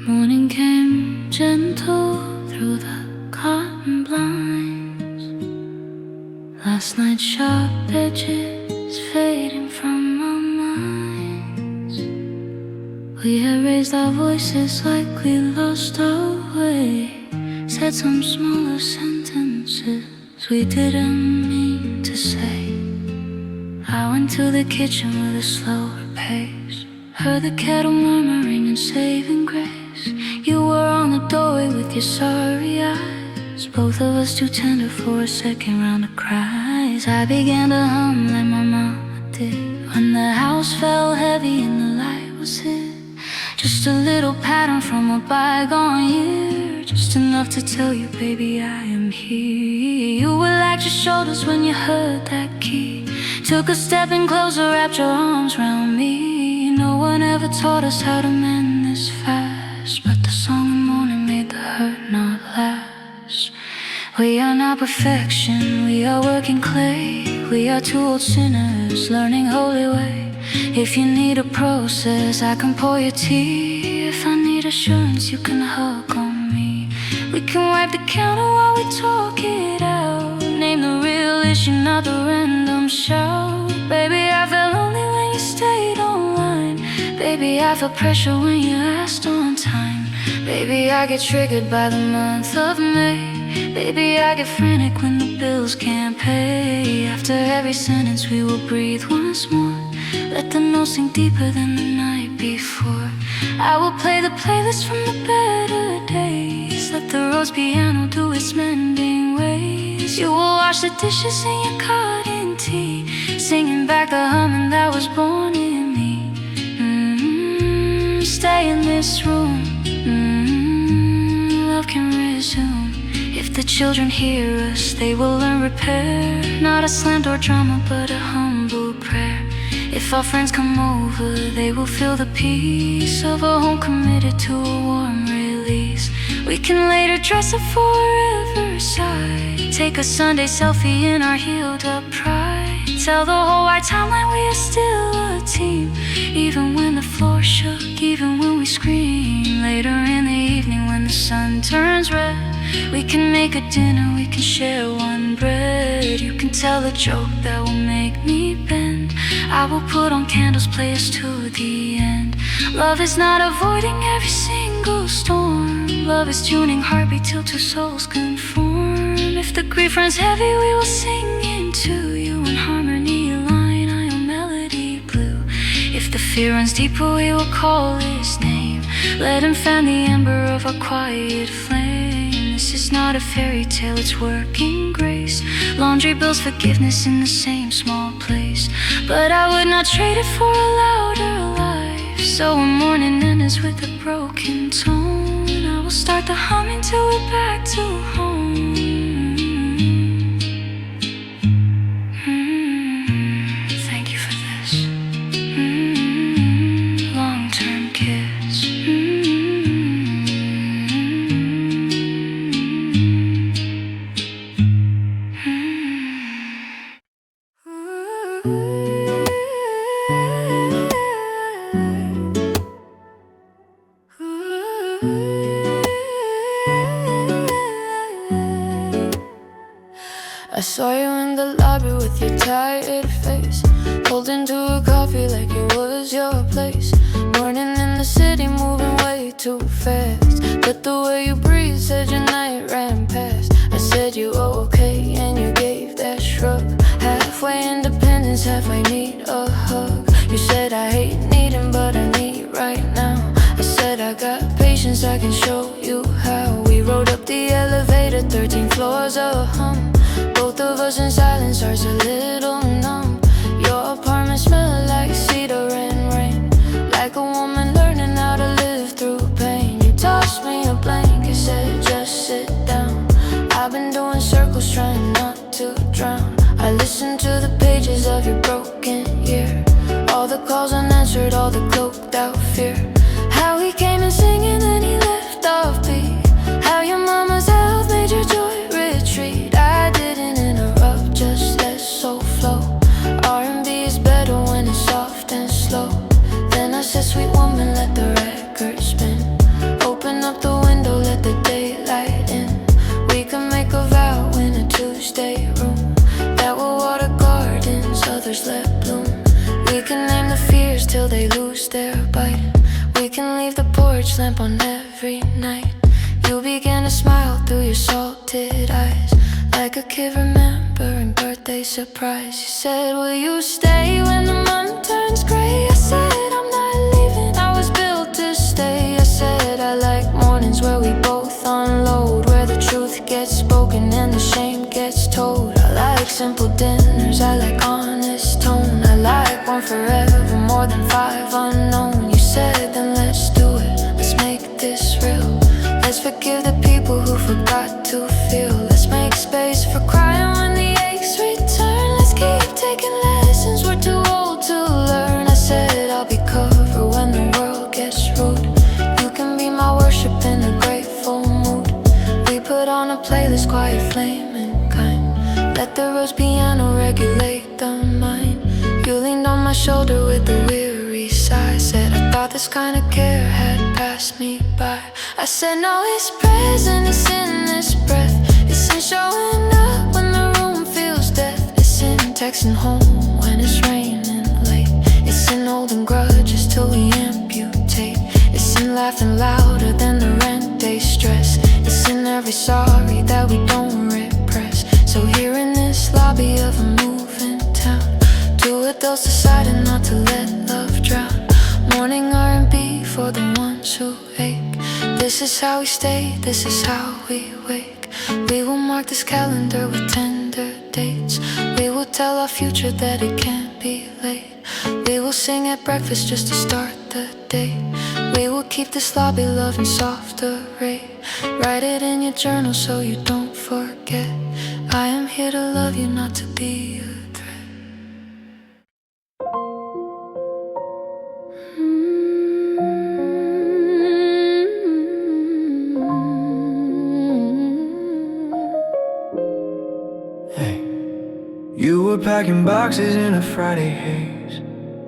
Morning came gentle through the cotton blinds. Last night's sharp edges fading from our minds. We had raised our voices like we lost our way. Said some smaller sentences we didn't mean to say. I went to the kitchen with a slower pace. Heard the kettle murmuring and saving grace. You were on the doorway with your sorry eyes. Both of us too tender for a second round of cries. I began to hum like my mama did when the house felt heavy and the light was hid. Just a little pattern from a bygone year, just enough to tell you, baby, I am here. You relaxed your shoulders when you heard that key. Took a step in closer, wrapped your arms around me. No one ever taught us how to mend this fast, but the song in the morning made the hurt not last. We are not perfection, we are working clay. We are two old sinners learning holy way. If you need a process, I can pour your tea. If I need assurance, you can hug on me. We can wipe the counter while we talk it out. Name the real issue, not the random shout. Baby, I felt lonely when you stayed online. Baby, I felt pressure when you asked on time. Baby, I get triggered by the month of May. Baby, I get frantic when the bills can't pay. After every sentence we will breathe once more. Let the notes sink deeper than the night before. I will play the playlist from the better days. Let the rose piano do its mending ways. You will wash the dishes in your cotton tee, singing back the humming that was born in me. Stay in this room. Love can resume. If the children hear us, they will learn repair. Not a slam door drama, but a humble prayer. If our friends come over, they will feel the peace of a home committed to a warm release. We can later dress up for a riverside, take a Sunday selfie in our heeled up pride. Tell the whole wide timeline we are still a team, even when the floor shook, even when we scream. Later in the evening when the sun turns red, we can make a dinner, we can share one bread. You can tell a joke that will make me bend. I will put on candles, play us to the end. Love is not avoiding every single storm. Love is tuning heartbeat till two souls conform. If the grief runs heavy, we will sing into you in harmony, line, ion, melody, blue. If the fear runs deeper, we will call his name. Let him fan the ember of our quiet flame. This is not a fairy tale, it's working grace. Laundry bills, forgiveness in the same small place. But I would not trade it for a louder life. So when morning ends with a broken tone, I will start the humming till we're back to home. Thank you for this. Long-term kiss. I saw you in the lobby with your tired face, holding to a coffee like it was your place. Morning in the city, moving way too fast, but the way you breathe said your night ran past. I said you okay, and you gave that shrug. Halfway independence, halfway need a hug. You said I hate needing, but I need right now. I said I got patience, I can show you how. We rode up the elevator, 13 floors of hum. Both of us in silence, hearts a little numb. Your apartment smelled like cedar and rain, like a woman learning how to live through pain. You tossed me a blanket, said just sit down. I've been doing circles trying not to drown. I listened to the pages of your broken year, all the calls unanswered, all the cloaked out fear. How he came in singing and he left off beat. How your mama's health made your joy retreat. I didn't interrupt, just let soul flow. R&B is better when it's soft and slow. Then I said, sweet woman, let the record spin. Open up the window, let the daylight in. We can make a vow in a Tuesday room that we'll water gardens others let bloom. We can name the fears till they lose their bite. We can leave the porch lamp on every night. You began to smile through your salted eyes, like a kid remembering birthday surprise. You said, will you stay when the moon turns gray? I said, I'm not leaving, I was built to stay. I said, I like mornings where we both unload, where the truth gets spoken and the shame gets told. I like simple dinners, I like honest tone. I like one forever, more than 5 unknown. You said, then let's do it, let's make this real. Let's forgive the people who forgot to feel. Let's make space for crying when the aches return. Let's keep taking lessons we're too old to learn. I said I'll be covered when the world gets rude. You can be my worship in a grateful mood. We put on a playlist, quiet flame and kind. Let the rose piano regulate the mind. You leaned on my shoulder with a weary sigh. Said I thought this kind of care had passed. pass me by. I said no, it's present, it's in this breath. It's in showing up when the room feels death. It's in texting home when it's raining late. It's in holding grudges till we amputate. It's in laughing louder than the rent day stress. It's in every sorry that we don't repress. So here in this lobby of a moving town, two adults deciding not to let love drown. Morning R&B for the ones who ache. This is how we stay, this is how we wake. We will mark this calendar with tender dates. We will tell our future that it can't be late. We will sing at breakfast just to start the day. We will keep this lobby love in softer rate. Write it in your journal so you don't forget. I am here to love you, not to be a threat. Hey, you were packing boxes in a Friday haze.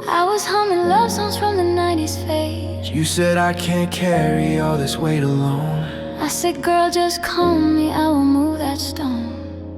I was humming love songs from the 90s phase. You said I can't carry all this weight alone. I said, girl, just call me, I will move that stone.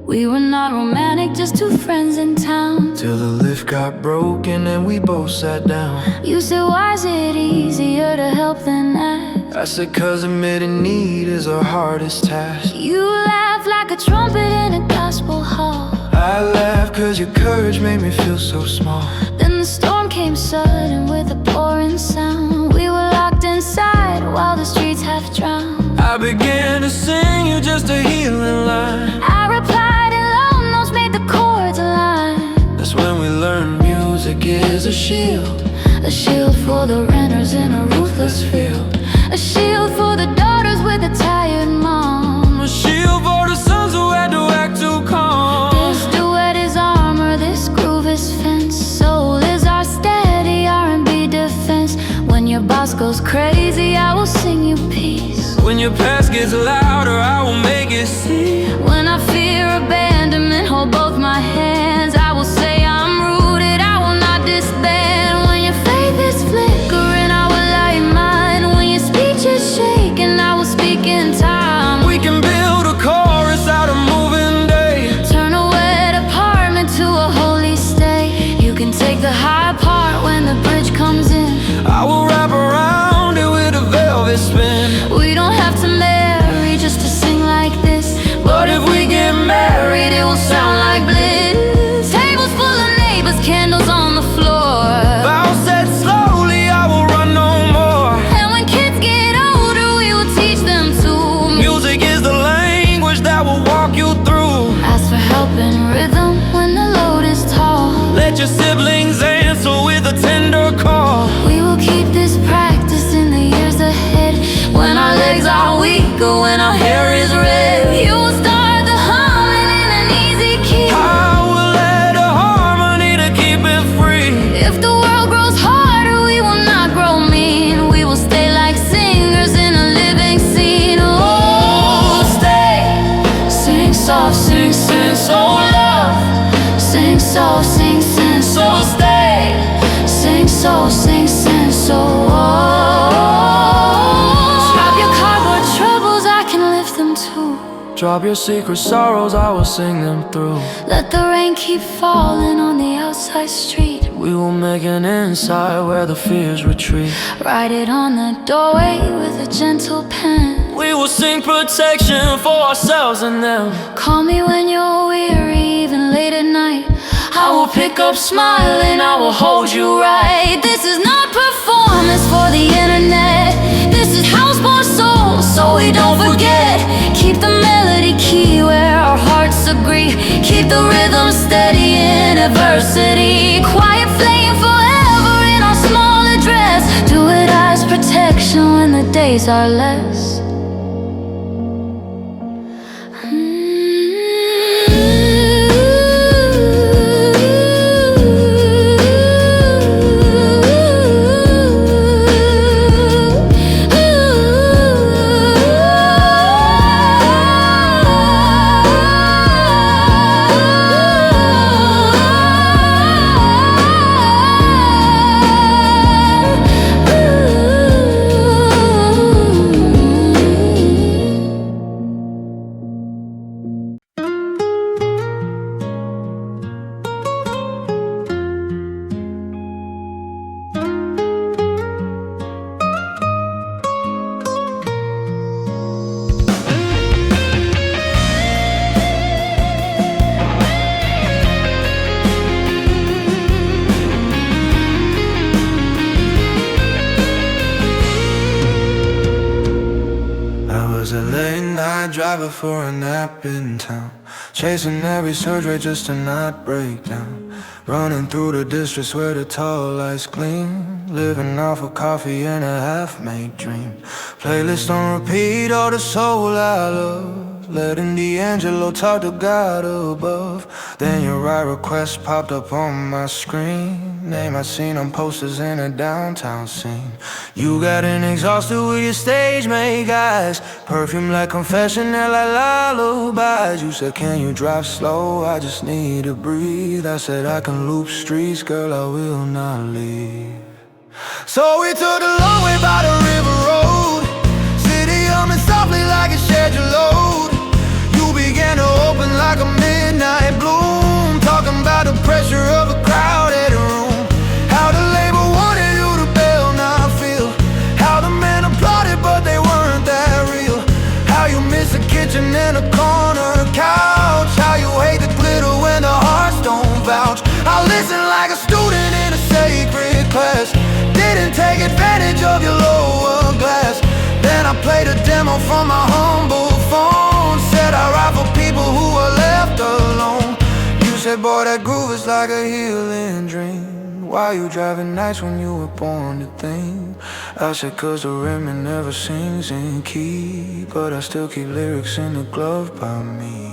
We were not romantic, just two friends in town. Till the lift got broken and we both sat down. You said, why is it easier to help than ask? I said, cause admitting need is our hardest task. You laughed like a trumpet in a gospel hall. I laughed cause your courage made me feel so small. Then the storm came sudden with a pouring sound. We were locked inside while the streets half drowned. I began to sing you just a healing line. I replied in low notes, made the chords align. That's when we learned music is a shield. A shield for the renters in a ruthless field. A shield for the daughters with a tired mom. A shield for the sons who had to act too calm. This duet is armor, this groove is fence. Soul is our steady R&B defense. When your boss goes crazy, I will sing you peace. When your past gets louder, I will make it cease. When I fear abandonment, hold both my hands. I will say I'm rooted, I will not disband. When your faith is flickering, I will light mine. When your speech is shaking, I will speak in time. We can build a chorus out of moving day. Turn a wet apartment to a holy stay. You can take the high part when the bridge comes in. I will wrap around it with a velvet spin. We don't have to marry just to sing like this. But if we get married, It will sound like bliss. Tables full of neighbors, candles on the floor. vows said slowly, I will run no more. And when kids get older, we will teach them to Music is the language that will walk you through. ask for help in rhythm when the load is tall. Let your siblings answer with a tender call. We will keep this practice in the years ahead. When our legs are weak or when our hair is red, you will start the humming in an easy key. I will let a harmony to keep it free. If the world grows harder, we will not grow mean. We will stay like singers in a living scene. Oh, stay. Sing soft, sing, sing, so love. Sing soft, sing, sing, so stay. Sing soft, sing, sing, so drop your cardboard troubles, I can lift them too. Drop your secret sorrows, I will sing them through. Let the rain keep falling on the outside street. We will make an inside where the fears retreat. Write it on the doorway with a gentle pen. We will sing protection for ourselves and them. Call me when you're weary, even late at night. I will pick up smiling, I will hold you right. This is not performance for the internet. This is house-born soul, so we don't forget. Keep the melody key where our hearts agree. Keep the rhythm steady in adversity. Quiet flame forever in our small address. Do it as protection when the days are less. driver for a nap in town, chasing every surge rate just to not break down. Running through the districts where the tall lights gleam, living off of coffee and a half-made dream. Playlist on repeat, all the soul I love, letting D'Angelo talk to God above. Then your right request popped up on my screen, name I seen on posters in a downtown scene. You got an exhausted with your stage mate guys, perfume like confession and like lullabies. You said can you drive slow, I just need to breathe. I said I can loop streets, girl I will not leave. So we took the long way by the river road, city humming softly like it shared your load. You began to open like a midnight bloom, talking about the pressure of a crowded room. How the label wanted you to bail, now I feel how the men applauded but they weren't that real. How you miss a kitchen and a corner couch, how you hate the glitter when the hearts don't vouch. I listen like a student in a sacred class, didn't take advantage of your lower glass. Then I played a demo from my humble phone, said I write for people who are left alone. You said boy that groove is like a healing dream, why you driving nights when you were born to think? I said cause the rhythm never sings in key, but I still keep lyrics in the glove by me.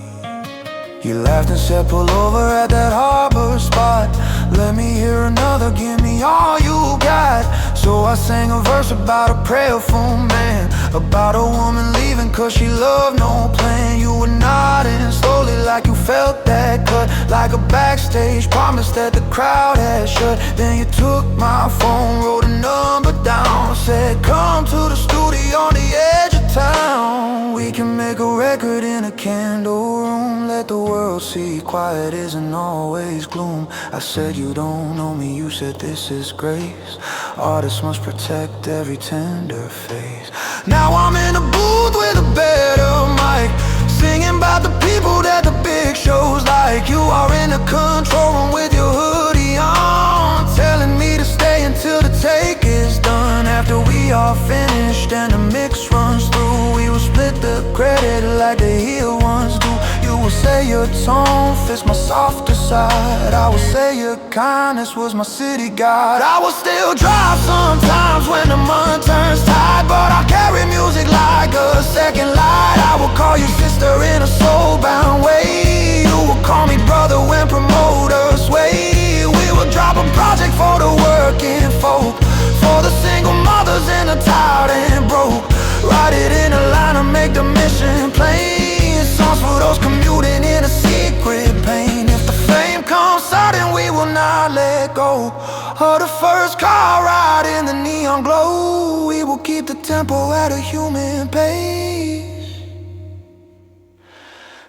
You laughed and said pull over at that harbor spot, let me hear another, give me all you got. So I sang a verse about a prayerful man, about a woman leaving cause she loved no plan. You were nodding slowly like you felt that cut, like a backstage promise that the crowd had shut. Then you took my phone, wrote a number down, said come to the studio on the edge of town. We can make a record in a candle room, let the world see quiet isn't always gloom. I said you don't know me, you said this is grace, artists must protect every tender face. Now I'm in the booth with a better mic, singing about the people that the big shows like. You are in the control room with your hoodie on, telling me to stay until the take is done. After we are finished and the mix runs through, we will split the credit like the heel ones do. You will say your tone fits my softer side, I will say your kindness was my city guide. I will still drive sometimes when the month turns tide, but I'll carry music like a second light. I will call you sister in a soul-bound way, you will call me brother when promoters sway. We will drop a project for the working folk, for the single mothers and the tired and broke. Write it in a line and make the mission plain, songs for those commuting in a secret pain. If the flame comes sudden, we will not let go of the first car ride in the neon glow. We will keep the tempo at a human pace,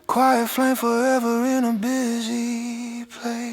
quiet flame forever in a busy place.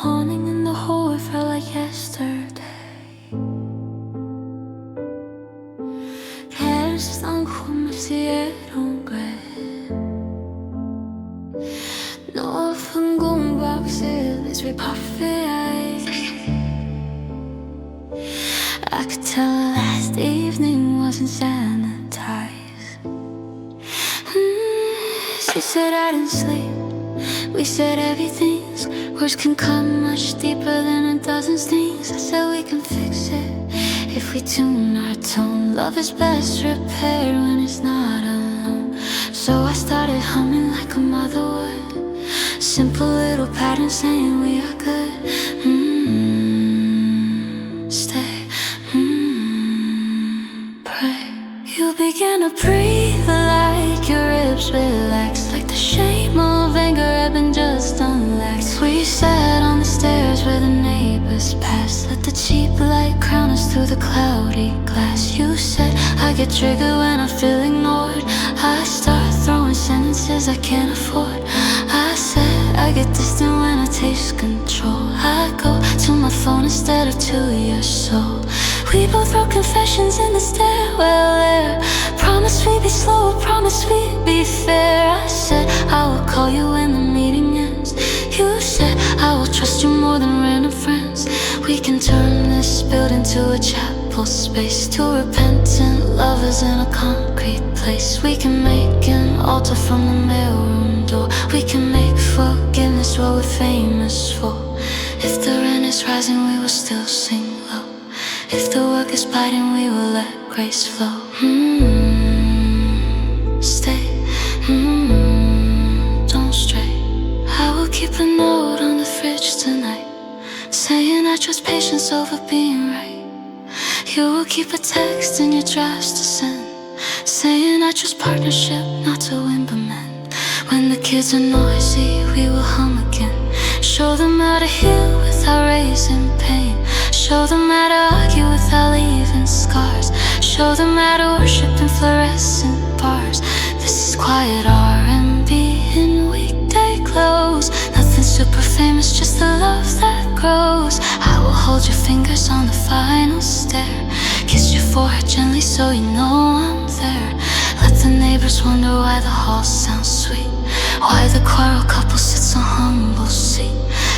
Morning in the hall, it felt like yesterday. 헬스장 홈시에론 꽤 높은 공박실 is with puffy eyes. I could tell last evening wasn't sanitized. She said I didn't sleep, we said everything's words can cut much deeper than a dozen stings. I said we can fix it if we tune our tone. Love is best repaired when it's not alone. So I started humming like a mother would, simple little pattern saying we are good. Stay, pray. You began to breathe like your ribs relaxed, like the shame of anger had been just unlaxed. We sat on the stairs where the neighbors passed, let the cheap light crown us to through the cloudy glass. You said I get triggered when I feel ignored. I start throwing sentences I can't afford. I said I get distant when I taste control. I go to my phone instead of to your soul. We both wrote confessions in the stairwell there. Promise we'd be slow, promise we'd be fair. I said I will call you when the meeting ends. You said I will trust you more than random friends. We can turn this building to a chapel space. Two repentant lovers in a concrete place. We can make an altar from the mailroom door. We can make forgiveness what we're famous for. If the rent is rising, we will still sing low. If the work is biting, we will let grace flow. Stay, don't stray. I will keep a note on the fridge tonight, saying I trust patience over being right. You will keep a text in your drafts to send, saying I trust partnership not to win but mend. When the kids are noisy, we will hum again. Show them how to heal without raising pain. Show them how to argue without leaving scars. Show them how to worship in fluorescent bars. This is quiet R&B in weekday clothes. Nothing super famous, just the love that grows. I will hold your fingers on the final stair, kiss your forehead gently so you know I'm there. Let the neighbors wonder why the hall sounds sweet, why the quarrel couple sits on humble seat.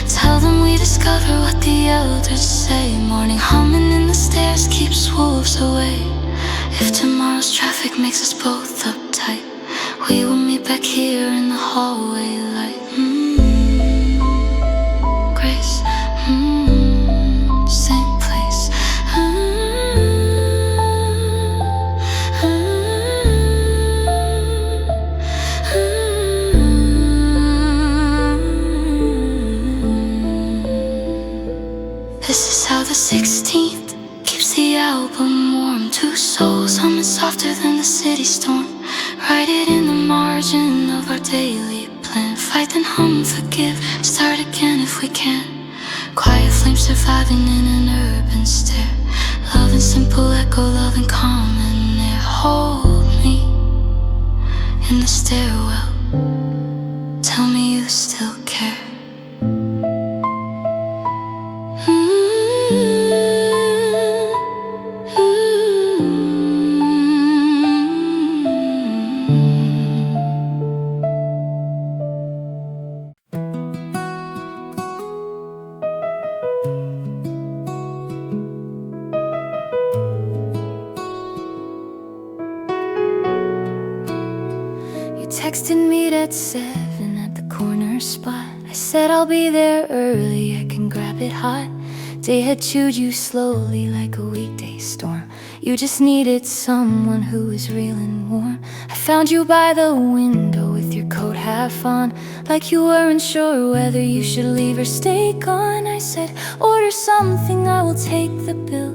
Tell them we discover what the elders say. Morning humming in the stairs keeps wolves away. If tomorrow's traffic makes us both uptight, we will meet back here in the hallway light. Grace, same place. This is how the 16th keeps the album warm. Two souls humming softer than the city storm. Write it in the margin of our daily plan. Fight then hum, forgive, start again if we can. Quiet flame surviving in an urban stare. Love and simple echo, love and common air. Hold me in the stairwell. Tell me you still care. Texted me at 7 at the corner spot. I said I'll be there early, I can grab it hot. Day had chewed you slowly like a weekday storm. You just needed someone who was real and warm. I found you by the window with your coat half on, like you weren't sure whether you should leave or stay gone. I said, order something, I will take the bill.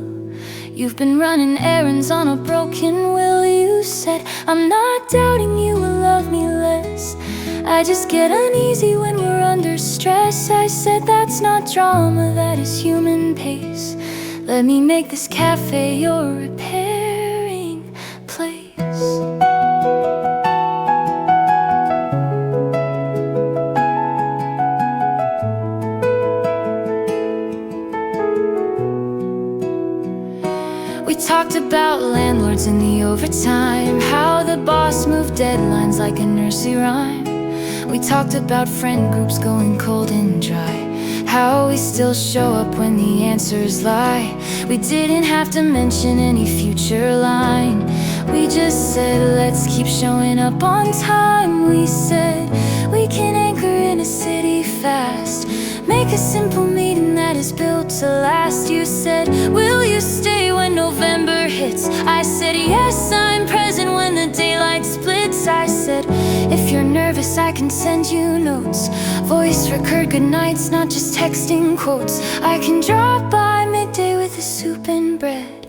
You've been running errands on a broken will. You said, I'm not doubting you will love me less. I just get uneasy when we're under stress. I said, that's not drama, that is human pace. Let me make this cafe your repairing place. We talked about landlords and the overtime, how the boss moved deadlines like a nursery rhyme. We talked about friend groups going cold and dry, how we still show up when the answers lie. We didn't have to mention any future line. We just said, let's keep showing up on time. We said, we can anchor in a city fast, make a simple meeting that is built to last. You said, will you stay when November hits? I said, yes, I'm present when the daylight splits. I said, if you're nervous, I can send you notes, voice record goodnights, not just texting quotes. I can drop by midday with a soup and bread.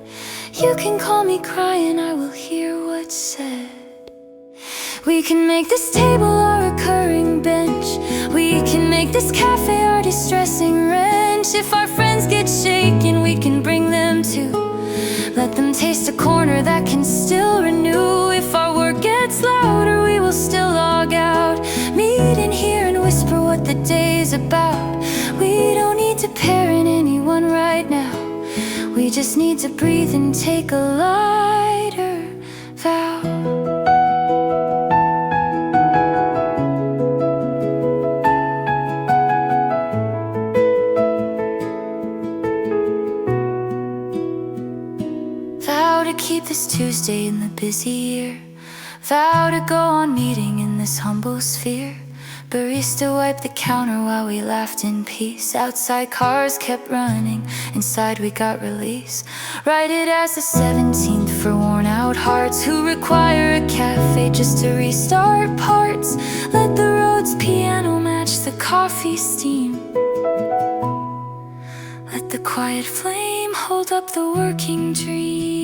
You can call me crying, I will hear what's said. We can make this table our recurring bench. We can make this cafe our distressing wrench. If our friends get shaken, we can bring them too. Let them taste a corner that can still renew. If our work gets louder, we will still log out. Meet in here and whisper what the day's about. We don't need to parent anyone right now. We just need to breathe and take a lighter vow. Vow to keep this Tuesday in the busy year. Vow to go on meeting in this humble sphere. Barista wiped the counter while we laughed in peace. Outside cars kept running, inside we got release. Write it as the 17th for worn out hearts who require a cafe just to restart parts. Let the road's piano match the coffee steam. Let the quiet flame hold up the working dream.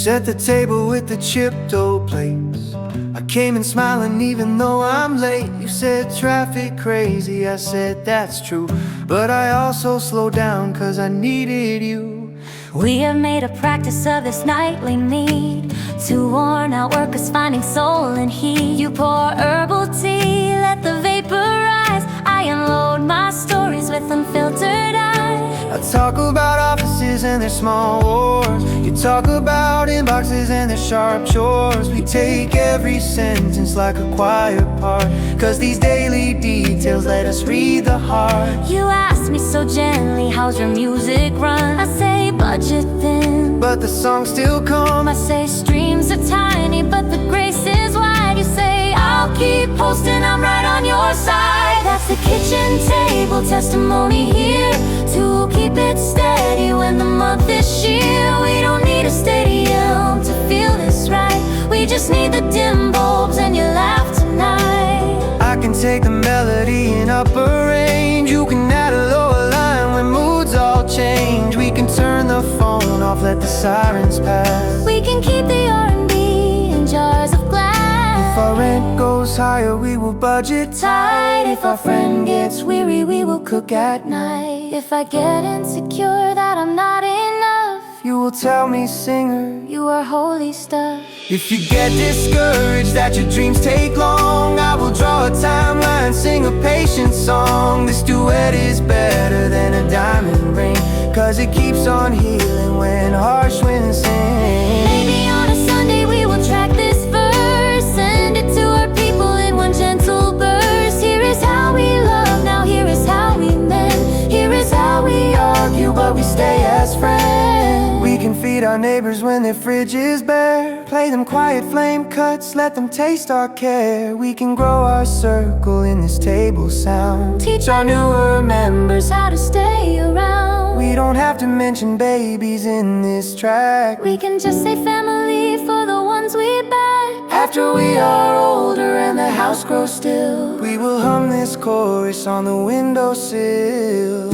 Set the table with the chipped dough plates. I came in smiling even though I'm late. You said traffic crazy, I said that's true. But I also slowed down cause I needed you. We have made a practice of this nightly need. Two worn out workers finding soul and heat. You pour herbal tea, let the vapor rise. I unload my stories with unfiltered eyes. I talk about offices and their small wars. You talk about inboxes and their sharp chores. We take every sentence like a quiet part, cause these daily details let us read the heart. You ask me so gently, how's your music run? I say budget thin, but the songs still come. I say streams are tiny, but the grace is wide. You say I'll keep posting, I'm right on your side. That's the kitchen table testimony here. To keep it steady when the month is sheer. We don't need a stadium to feel this right. We just need the dim bulbs and your laugh tonight. I can take the melody in upper range. You can add a lower line when moods all change. We can turn the phone off, let the sirens pass. We can keep the R&B in jars of glass. If our rent goes higher, we will budget tight. If our friend gets weary, we will cook at night. If I get insecure that I'm not enough, you will tell me, singer, you are holy stuff. If you get discouraged that your dreams take long, I will draw a timeline, sing a patient song. This duet is better than a diamond ring, cause it keeps on healing when harsh winds sing. Maybe on a Sunday we will track this verse, send it to our people in one gentle burst. Here is how we love, now here is how we mend. Here is how we argue, but we stay as friends. We can feed our neighbors when their fridge is bare. Play them quiet flame cuts, let them taste our care. We can grow our circle in this table sound. Teach our newer members how to stay around. We don't have to mention babies in this track. We can just say family for the ones we back. After we are older and the house grows still, we will hum this chorus on the windowsill.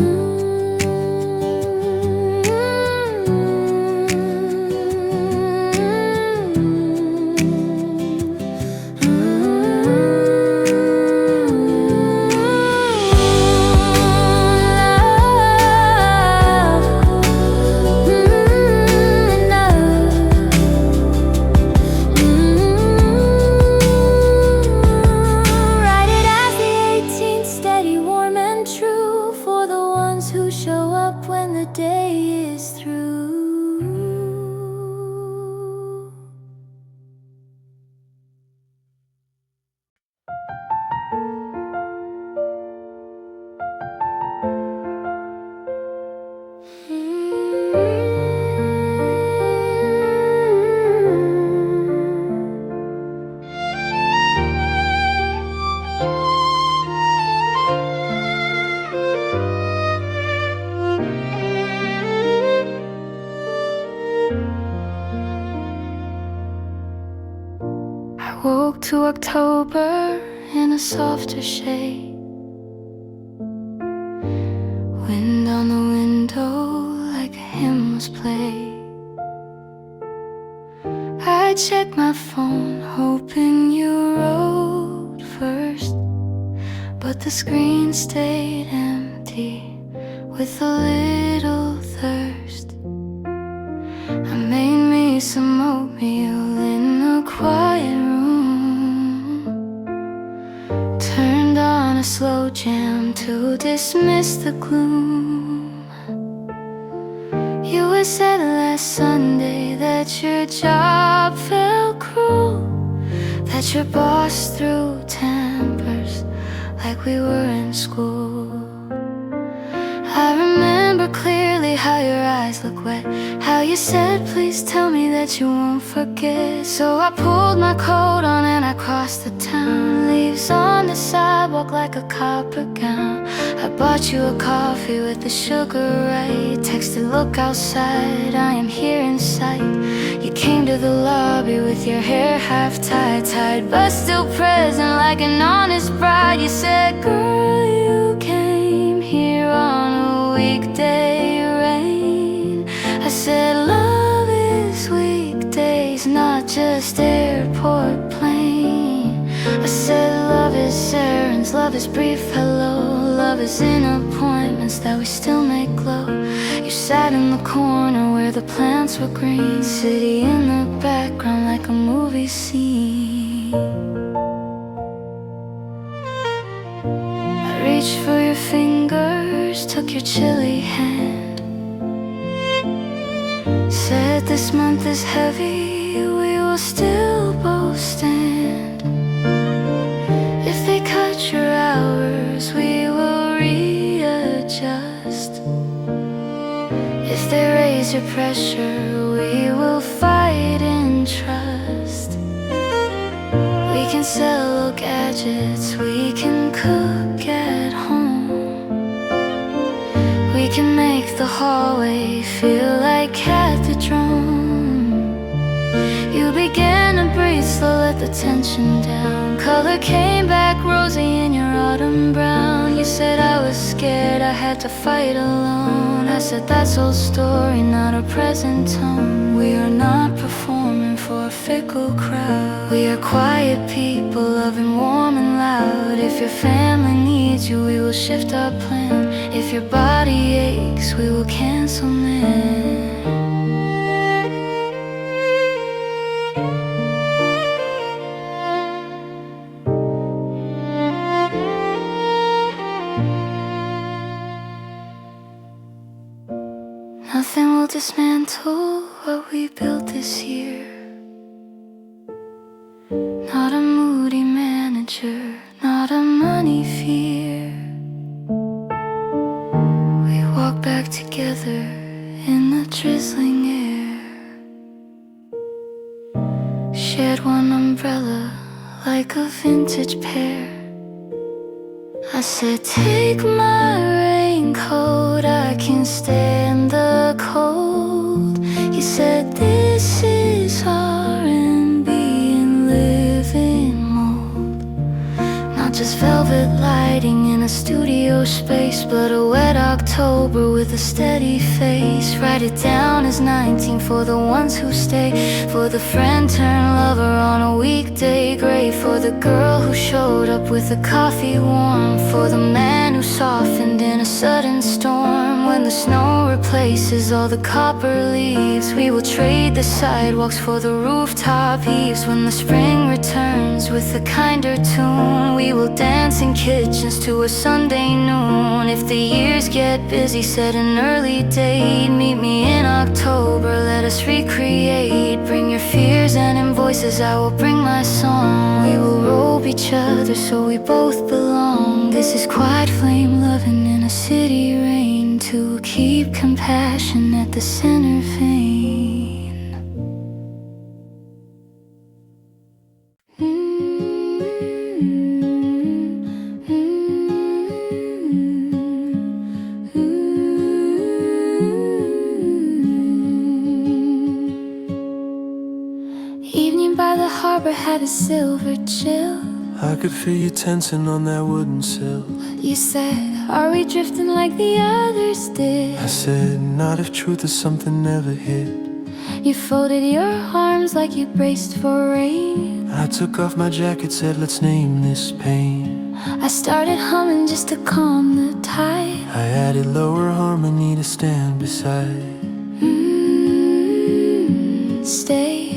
woke to October in a softer shade. Wind on the window like a hymn was played. I checked my phone hoping you wrote first, but the screen stayed empty with a little thirst. I made me some oatmeal in a quiet room, turned on a slow jam to dismiss the gloom. You had said last Sunday that your job felt cruel, that your boss threw tempers like we were in school. I remember clearly how your eyes look wet, how you said please tell me that you won't forget. So I pulled my coat on and I crossed the town, leaves on the sidewalk like a copper gown. I bought you a coffee with the sugar right, texted look outside, I am here in sight. You came to the lobby with your hair half tied, tied but still present like an honest bride. You said girl you came here on a weekday rain. I said love is weekdays, not just airport plane. I said love is errands, love is brief hello, love is in appointments that we still make glow. You sat in the corner where the plants were green, city in the background like a movie scene. I reached for your fingers, took your chilly hand, said this month is heavy, we will still both stand. If they cut your hours, we will readjust. If they raise your pressure, we will fight in trust. We can sell gadgets, we can cook at home, we can make the hallway feel like Cathedral. You began to breathe slow, let the tension down. Color came back rosy in your autumn brown. You said I was scared, I had to fight alone. I said that's old story, not a present tone. We are not performing for a fickle crowd. We are quiet people, loving warm and loud. If your family needs you, we will shift our plan. If your body aches, we will cancel man. Nothing will dismantle what we built this year. Not a moody manager, not a money fear. We walk back together in the drizzling air, shared one umbrella like a vintage pair. I said take my raincoat, I can stand the cold. You said this is R&B and living mold, not just velvet lighting in a studio space, but a wet October with a steady face. Write it down as 19 for the ones who stay, for the friend turned lover on a weekday. Great for the girl who showed up with the coffee warm, for the man who softened in a sudden storm. When the snow replaces all the copper leaves, we will trade the sidewalks for the rooftop eaves. When the spring returns with a kinder tune, we will dance in kitchens to a Sunday noon. If the years get busy, set an early date, meet me in October, let us recreate. Bring your fears and invoices, I will bring my song. We will robe each other so we both belong. This is quiet flame loving in a city rain, to keep compassion at the center vein. harbor had a silver chill. I could feel you tensing on that wooden sill. You said, are we drifting like the others did? I said, not if truth is something never hid. You folded your arms like you braced for rain. I took off my jacket, said, let's name this pain. I started humming just to calm the tide. I added lower harmony to stand beside. Stay,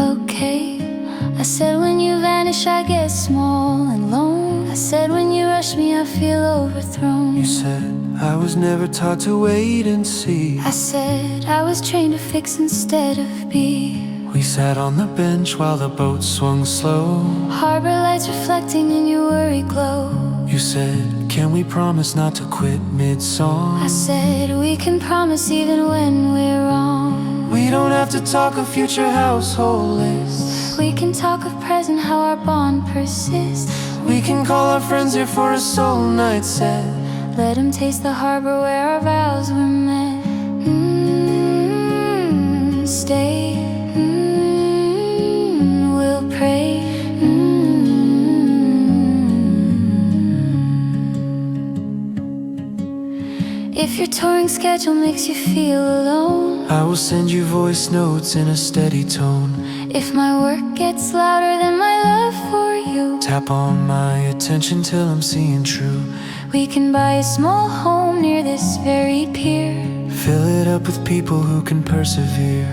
okay. I said when you vanish I get small and lone. I said when you rush me I feel overthrown. You said, I was never taught to wait and see. I said I was trained to fix instead of be. We sat on the bench while the boat swung slow. Harbor lights reflecting in your worry glow. You said, can we promise not to quit mid-song? I said we can promise even when we're wrong. We don't have to talk of future household lists. We can talk of present, how our bond persists. We can call our friends here for a soul night set. Let them taste the harbor where our vows were met. Stay, we'll pray. If your touring schedule makes you feel alone, I will send you voice notes in a steady tone. if my work gets louder than my love for you, Tap on my attention till I'm seeing true. we can buy a small home near this very pier. Fill it up with people who can persevere.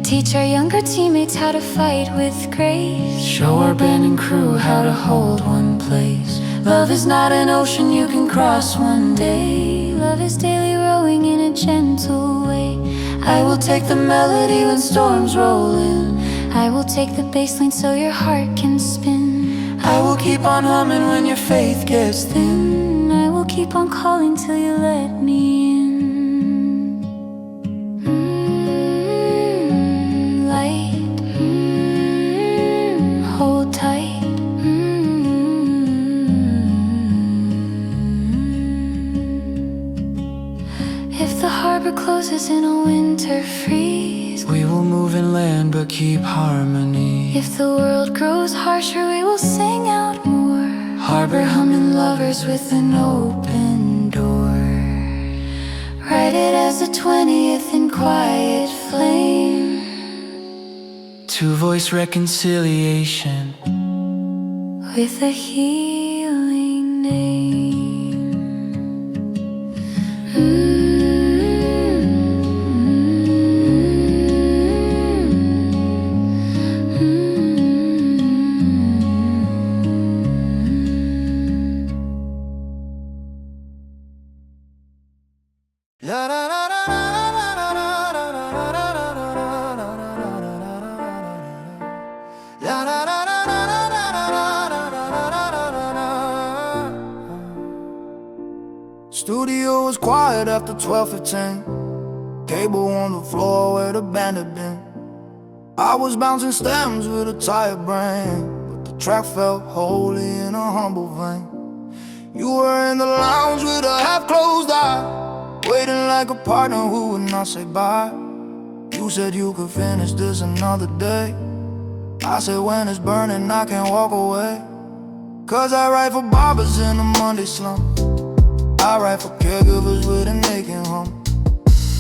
Teach our younger teammates how to fight with grace. Show our band and crew how to hold one place. Love is not an ocean you can cross one day. Love is daily rowing in a gentle way. I will take the melody when storms roll in. I will take the bass line so your heart can spin. I will keep on humming when your faith gets thin. I will keep on calling till you let me in. Light, hold tight. If the harbor closes in a winter freeze, We will move inland but keep harmony. if the world grows harsher we will sing out more. Harbor humming lovers with an open door. Write it as the 20th in Quiet Flame. Two-voice reconciliation. With a healing name. Studio was quiet after 12:15. Cable on the floor where the band had been. I was bouncing stems with a tired brain, but the track felt holy in a humble vein. You were in the lounge with a half-closed eye, waiting like a partner who would not say bye. You said you could finish this another day. I said when it's burning I can't walk away. Cause I write for barbers in the Monday slump. I write for caregivers with an aching hump.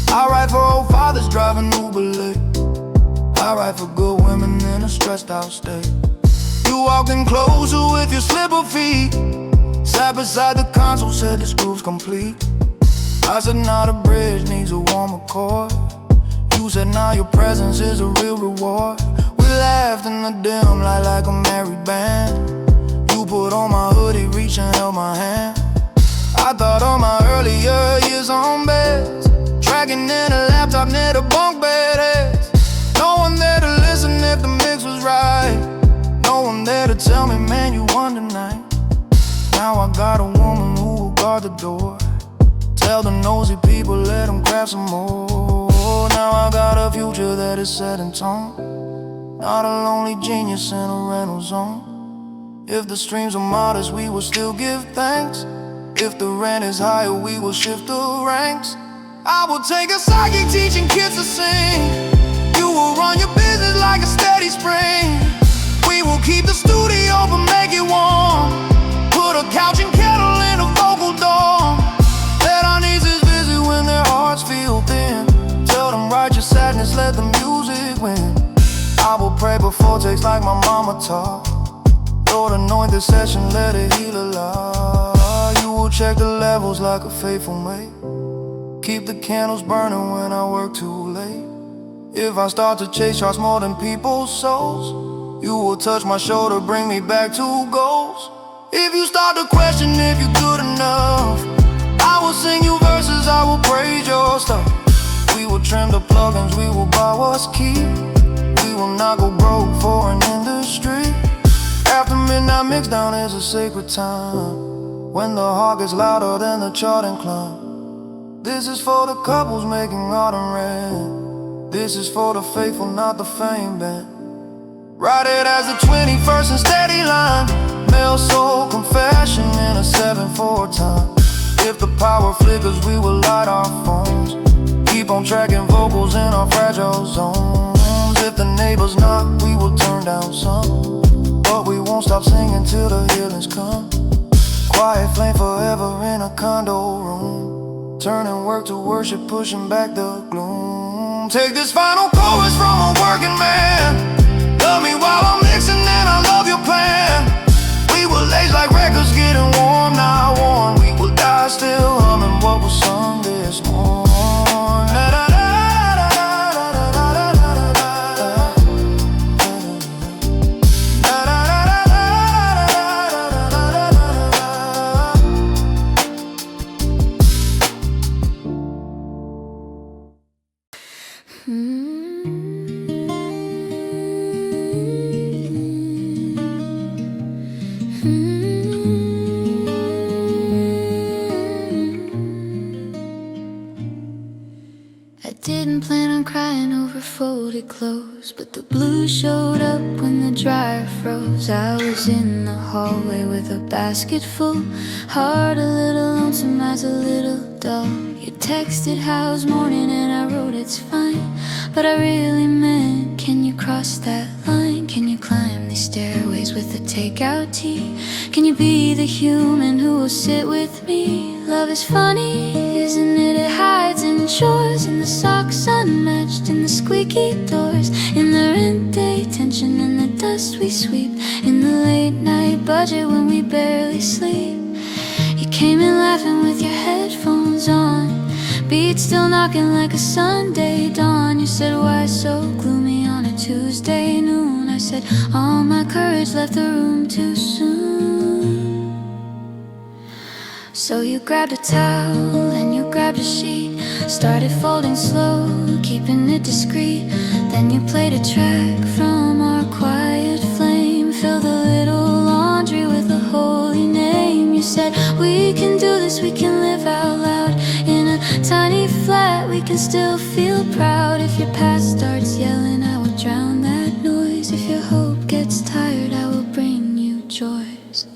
I write for old fathers driving Uber late. I write for good women in a stressed out state. You walked in closer with your slipper feet, sat beside the console, said this groove's complete. I said now the bridge needs a warmer chord. You said now your presence is a real reward. We laughed in the dim light like a merry band. You put on my hoodie, reached and held my hand. I thought of my earlier years on beds, tracking in a laptop near the bunk bed heads. No one there to listen if the mix was right. No one there to tell me, man, you won tonight. Now I got a woman who will guard the door. Tell the nosy people, let them grab some more. Now I got a future that is set in tone. Not a lonely genius in a rental zone. If the streams are modest, we will still give thanks. If the rent is higher, we will shift the ranks. I will take a psychic teaching kids to sing. You will run your business like a steady spring. We will keep the studio but make it warm. Put a couch and kettle in a vocal dome. Let our nieces visit when their hearts feel thin. Tell them write your sadness, let the music win. I will pray before takes like my mama taught. Lord, anoint this session, let it heal a lot. You will check the levels like a faithful mate. Keep the candles burning when I work too late. If I start to chase charts more than people's souls, you will touch my shoulder, bring me back to goals. If you start to question if you're good enough, I will sing you verses, I will praise your stuff. We will trim the plugins, we will buy what's key. We will not go broke for an industry. After midnight Mixdown is a sacred time, when the heart gets louder than the charting climb. This is for the couples making art and rent. This is for the faithful, not the fame bent. Write it as the 21st and steady line. Male soul confession in a 7/4 time. If the power flickers, we will light our phones. Keep on tracking vocals in our fragile zones. If the neighbors knock, we will turn down some. But we won't stop singing till the healings come. Quiet flame forever in a condo room. Turning work to worship, pushing back the gloom. Take this final chorus from a working man. Love me while I'm mixing and I love your plan. We will age like records getting warm, not worn. We will die still humming what was sung this morning. Folded clothes, but the blue showed up when the dryer froze. I was in the hallway with a basket full, heart a little lonesome as a little dull. You texted how's morning and I wrote it's fine, but I really meant can you cross that line? Can you climb these stairways with the takeout tea? Can you be the human who will sit with me? Love is funny, isn't it? It hides in chores, in the socks unmatched, in the squeaky doors, in the rent day tension and the dust we sweep, in the late night budget when we barely sleep. You came in laughing with your headphones on, beat still knocking like a Sunday dawn. You said why so gloomy on a Tuesday noon? I said all my courage left the room too soon. So you grabbed a towel and you grabbed a sheet, started folding slow, keeping it discreet. Then you played a track from our quiet flame, fill the little laundry with a holy name. You said we can do this, we can live out loud in a tiny flat, we can still feel proud. If your past starts yelling, I will drown that noise. If your hope gets tired, I will bring you joys.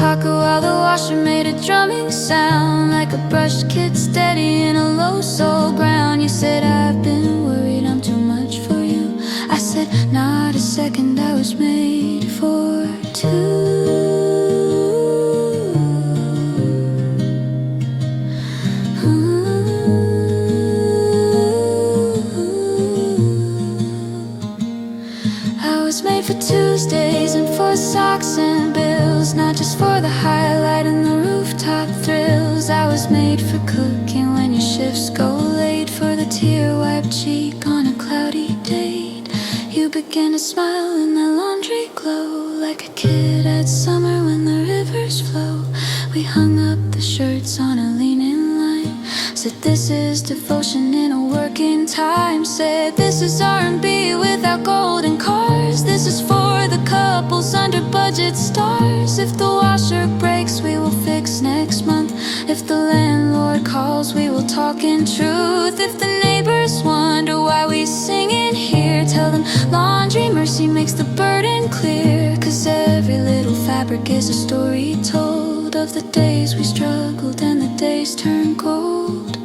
Talk while the washer made a drumming sound, like a brushed kid steady in a low soul ground. You said I've been worried I'm too much for you. I said not a second, I was made for two. I was made for Tuesdays and for socks and bills, not just for the highlight and the rooftop thrills. I was made for cooking when your shifts go late, for the tear-wiped cheek on a cloudy date. You began to smile in the laundry glow, like a kid at summer when the rivers flow. We hung up the shirts on a leaning line, said this is devotion in a working time. Said this is R&B without golden cars. This is for the couples under budget stars. If the washer breaks, we will fix next month. If the landlord calls, we will talk in truth. If the neighbors wonder why we sing in here, tell them laundry mercy makes the burden clear. Cause every little fabric is a story told of the days we struggled and the days turned gold.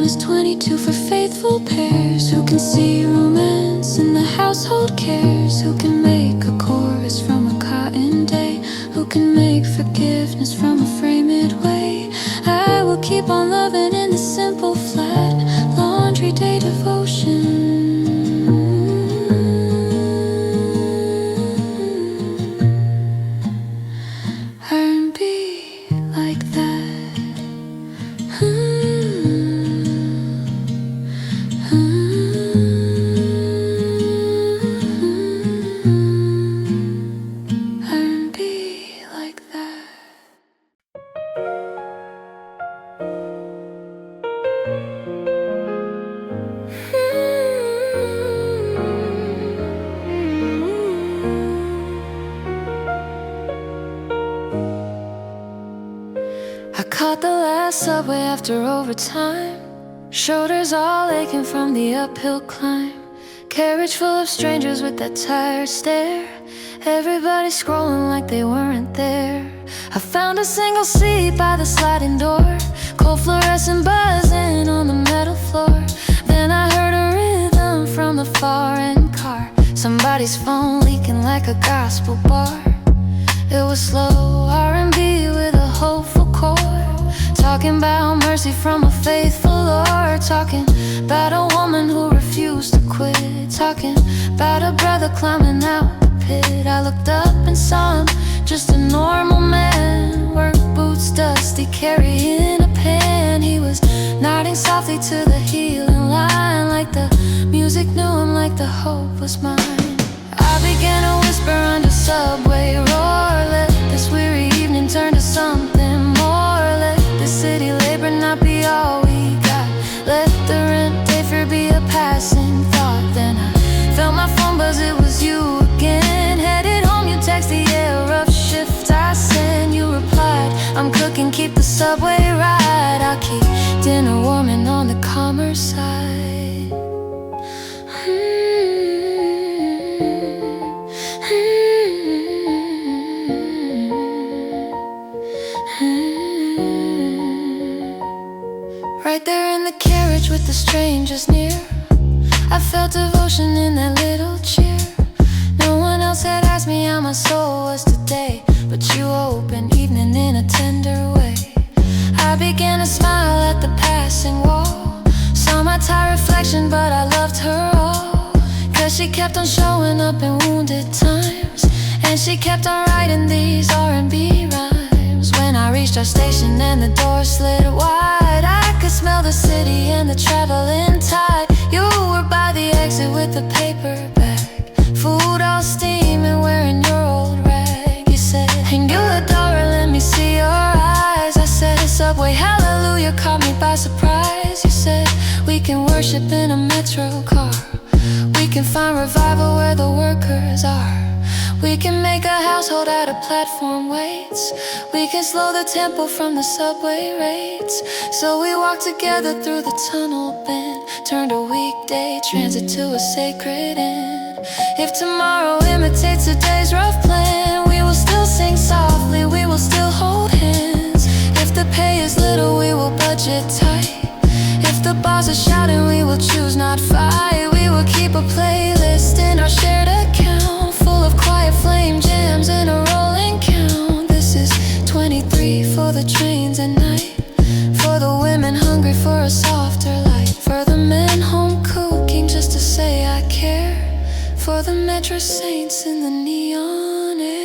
is 22 for faithful pairs who can see romance in the household cares, who can make a chorus from a cotton day, who can make forgiveness from a framed way. I will keep on loving in the simple flat laundry day devotion. R&B like that. R&B like that. I caught the last subway after overtime, shoulders all aching from the uphill climb. Carriage full of strangers with that tired stare, everybody scrolling like they weren't there. I found a single seat by the sliding door, cold fluorescent buzzing on the metal floor. Then I heard a rhythm from the far end car, somebody's phone leaking like a gospel bar. It was slow R&B with a hopeful chord, talking about mercy from a faithful Lord, talking about a woman who refused to quit, talking about a brother climbing out the pit. I looked up and saw him, just a normal man, work boots dusty, carrying a pen. He was nodding softly to the healing line, like the music knew him, like the hope was mine. I began to whisper under subway roar, let this weary evening turn to something more. Let the city labor not be all we got, let the rent day fear be a passing thought. Then I felt my phone buzz, it was you again. Headed home, you texted, yeah, rough shift I sent. You replied, I'm cooking, keep the subway ride. I'll keep dinner warming on the commerce side. Right there in the carriage with the strangers near, I felt devotion in that little cheer. No one else had asked me how my soul was today, but you opened evening in a tender way. I began to smile at the passing wall, saw my tired reflection but I loved her all, cause she kept on showing up in wounded times, and she kept on writing these R&B rhymes. When I reached our station and the door slid wide, I could smell the city and the traveling tide. You were by the exit with a paper bag, food all steaming, wearing your old rag. You said, and you adore her, let me see your eyes. I said, subway hallelujah caught me by surprise. You said, we can worship in a metro car, we can find revival where the workers are, we can make a household out of platform weights, we can slow the tempo from the subway rates. So we walked together through the tunnel bend, turned a weekday transit to a sacred end. If tomorrow imitates today's rough plan, we will still sing softly, we will still hold hands. If the pay is little, we will budget tight, if the boss is shouting, we will choose not fight. We will keep a playlist in our shared account, full of quiet flame jams in a rolling count. This is 23 for the trains at night, for the women hungry for a softer light, for the men home cooking just to say I care, for the metro saints in the neon air.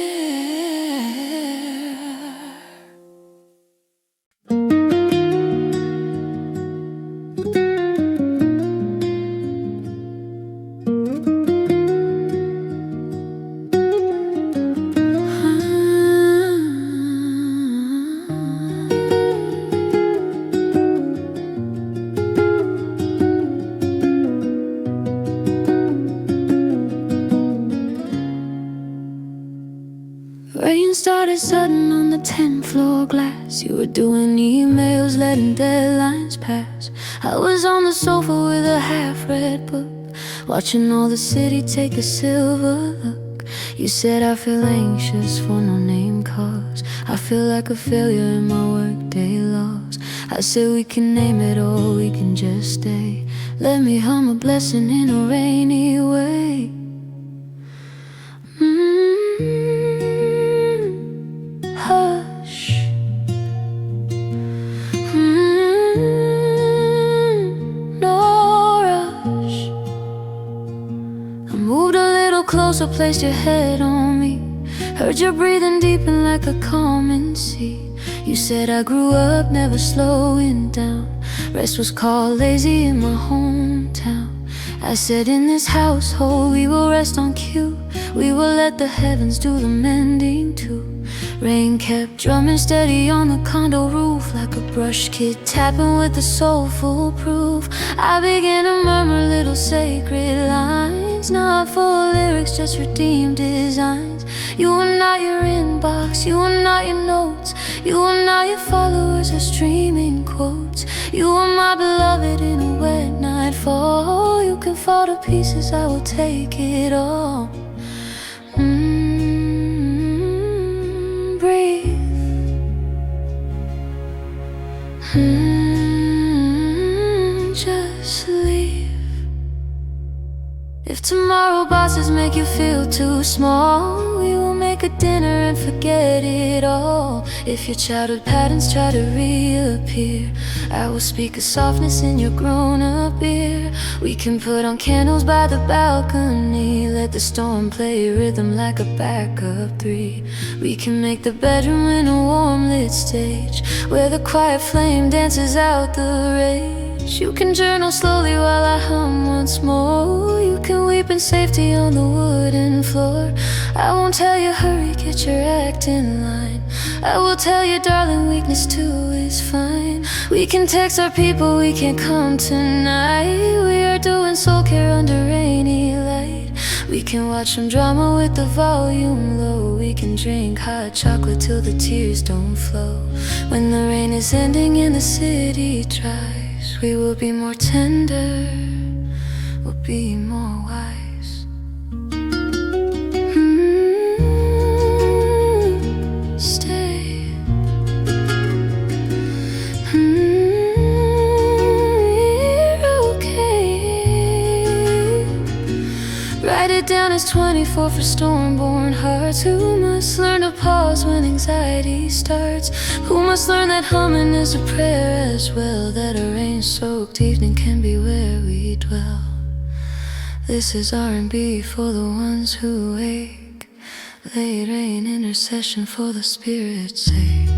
Rain started sudden on the 10th floor glass. You were doing emails, letting deadlines pass. I was on the sofa with a half-read book, watching all the city take a silver look. You said I feel anxious for no name cause I feel like a failure in my workday loss. I said we can name it or we can just stay. Let me hum a blessing in a rainy way. Hush. No rush. I moved a little closer, placed your head on me. Heard you breathing deep and like a calming sea. You said I grew up never slowing down. Rest was called lazy in my hometown. I said in this household we will rest on cue. We will let the heavens do the mending too. Rain kept drumming steady on the condo roof, like a brush kid tapping with the soulful proof. I began to murmur little sacred lines, not full lyrics, just redeemed designs. You are not your inbox, you are not your notes, you are not your followers or streaming quotes. You are my beloved in a wet nightfall. You can fall to pieces, I will take it all. Breathe. Just leave. If tomorrow bosses make you feel too small, we will make a dinner and forget it all. If your childhood patterns try to reappear, I will speak a softness in your grown-up ear. We can put on candles by the balcony, let the storm play rhythm like a backup three. We can make the bedroom in a warm lit stage, where the quiet flame dances out the rage. You can journal slowly while I hum once more. You can weep in safety on the wooden floor. I won't tell you hurry, get your act in line. I will tell you darling, weakness too is fine. We can text our people, we can't come tonight. We are doing soul care under rainy light. We can watch some drama with the volume low. We can drink hot chocolate till the tears don't flow. When the rain is ending and the city dries, we will be more tender, we'll be more wise. Stay. You're okay. Write it down as 24 for storm-born hearts who must learn to pause when anxiety starts, who must learn that humming is a prayer as well, that a rain-soaked evening can be where we dwell. This is R&B for the ones who wake, late rain intercession for the spirit's sake.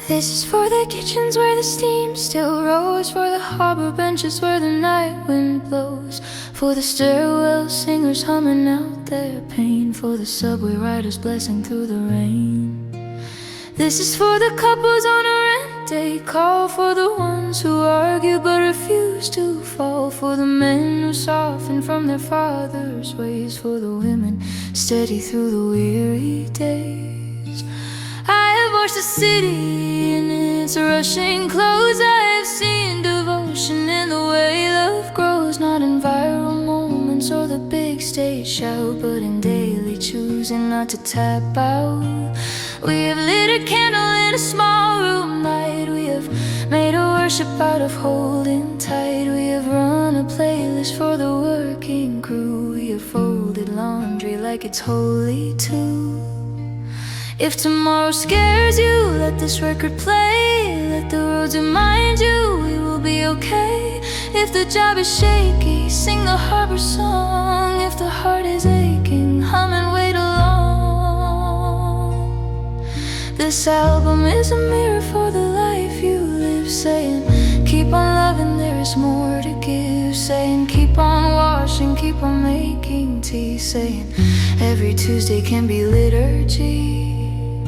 This is for the kitchens where the steam still rose, for the harbor benches where the night wind blows, for the stairwell singers humming out their pain, for the subway riders blessing through the rain. This is for the couples on a rent day call, for the ones who argue but refuse to fall, for the men who soften from their father's ways, for the women steady through the weary days. I have watched the city in its rushing close. I have seen devotion in the way love grows, not in viral moments or the big stage shout, but in daily choosing not to tap out. We have lit a candle in a small room light. We have made a worship out of holding tight. We have run a playlist for the working crew. We have folded laundry like it's holy too. If tomorrow scares you, let this record play. Let the roads remind you we will be okay. If the job is shaky, sing the harbor song. If the heart is aching, hum and wait along. This album is a mirror for the life you live, saying keep on loving, there is more to give, saying keep on washing, keep on making tea, saying every Tuesday can be liturgy.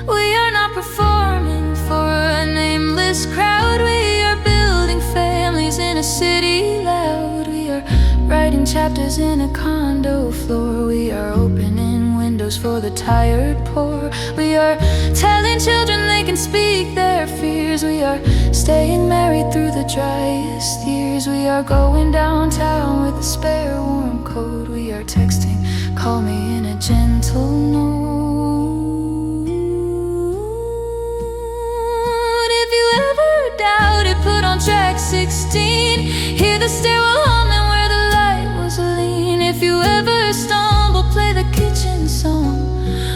We are not performing for a nameless crowd. We are building families in a city loud. We are writing chapters in a condo floor. We are opening windows for the tired poor. We are telling children they can speak their fears. We are staying married through the driest years. We are going downtown with a spare warm coat. We are texting, call me in a gentle note. If you ever doubt it, put on track 16. Hear the stairwell humming where the light was lean. If you ever stumble, play the kitchen song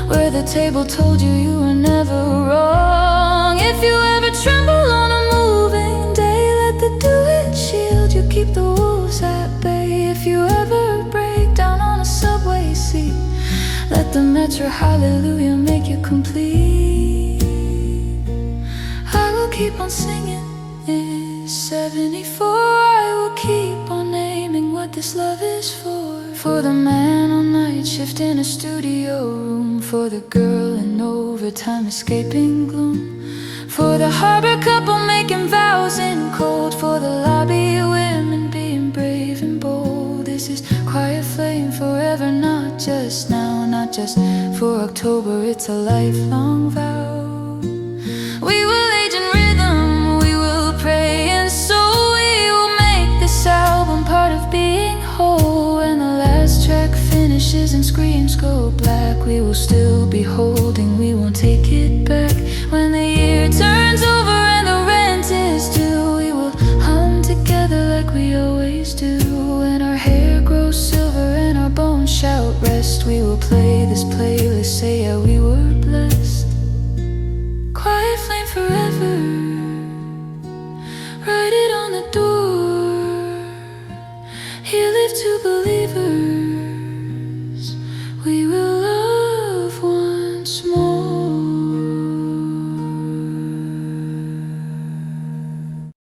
where the table told you you were never wrong. If you ever tremble on a moving day, let the Duet shield you, keep the wolves at bay. If you ever break down on a subway seat, let the Metro hallelujah make you complete. I will keep on singing. It's 74. I will keep on naming what this love is for. For the man on night shift in a studio room. For the girl in overtime escaping gloom. For the harbor couple making vows in cold. For the lobby women being brave and bold. This is Quiet Flame forever, not just now, not just for October, it's a lifelong vow. We will age in rhythm, we will pray, and so we will make this album part of being whole. When the last track finishes and screens go black, we will still be holding, we won't take it back. When the year turns over and the rent is due, we will hum together like we always do. When our hair grows silver and our bones shout rest, we will play this playlist, say yeah, we were blessed. Quiet flame forever, write it on the door. Here live to believe.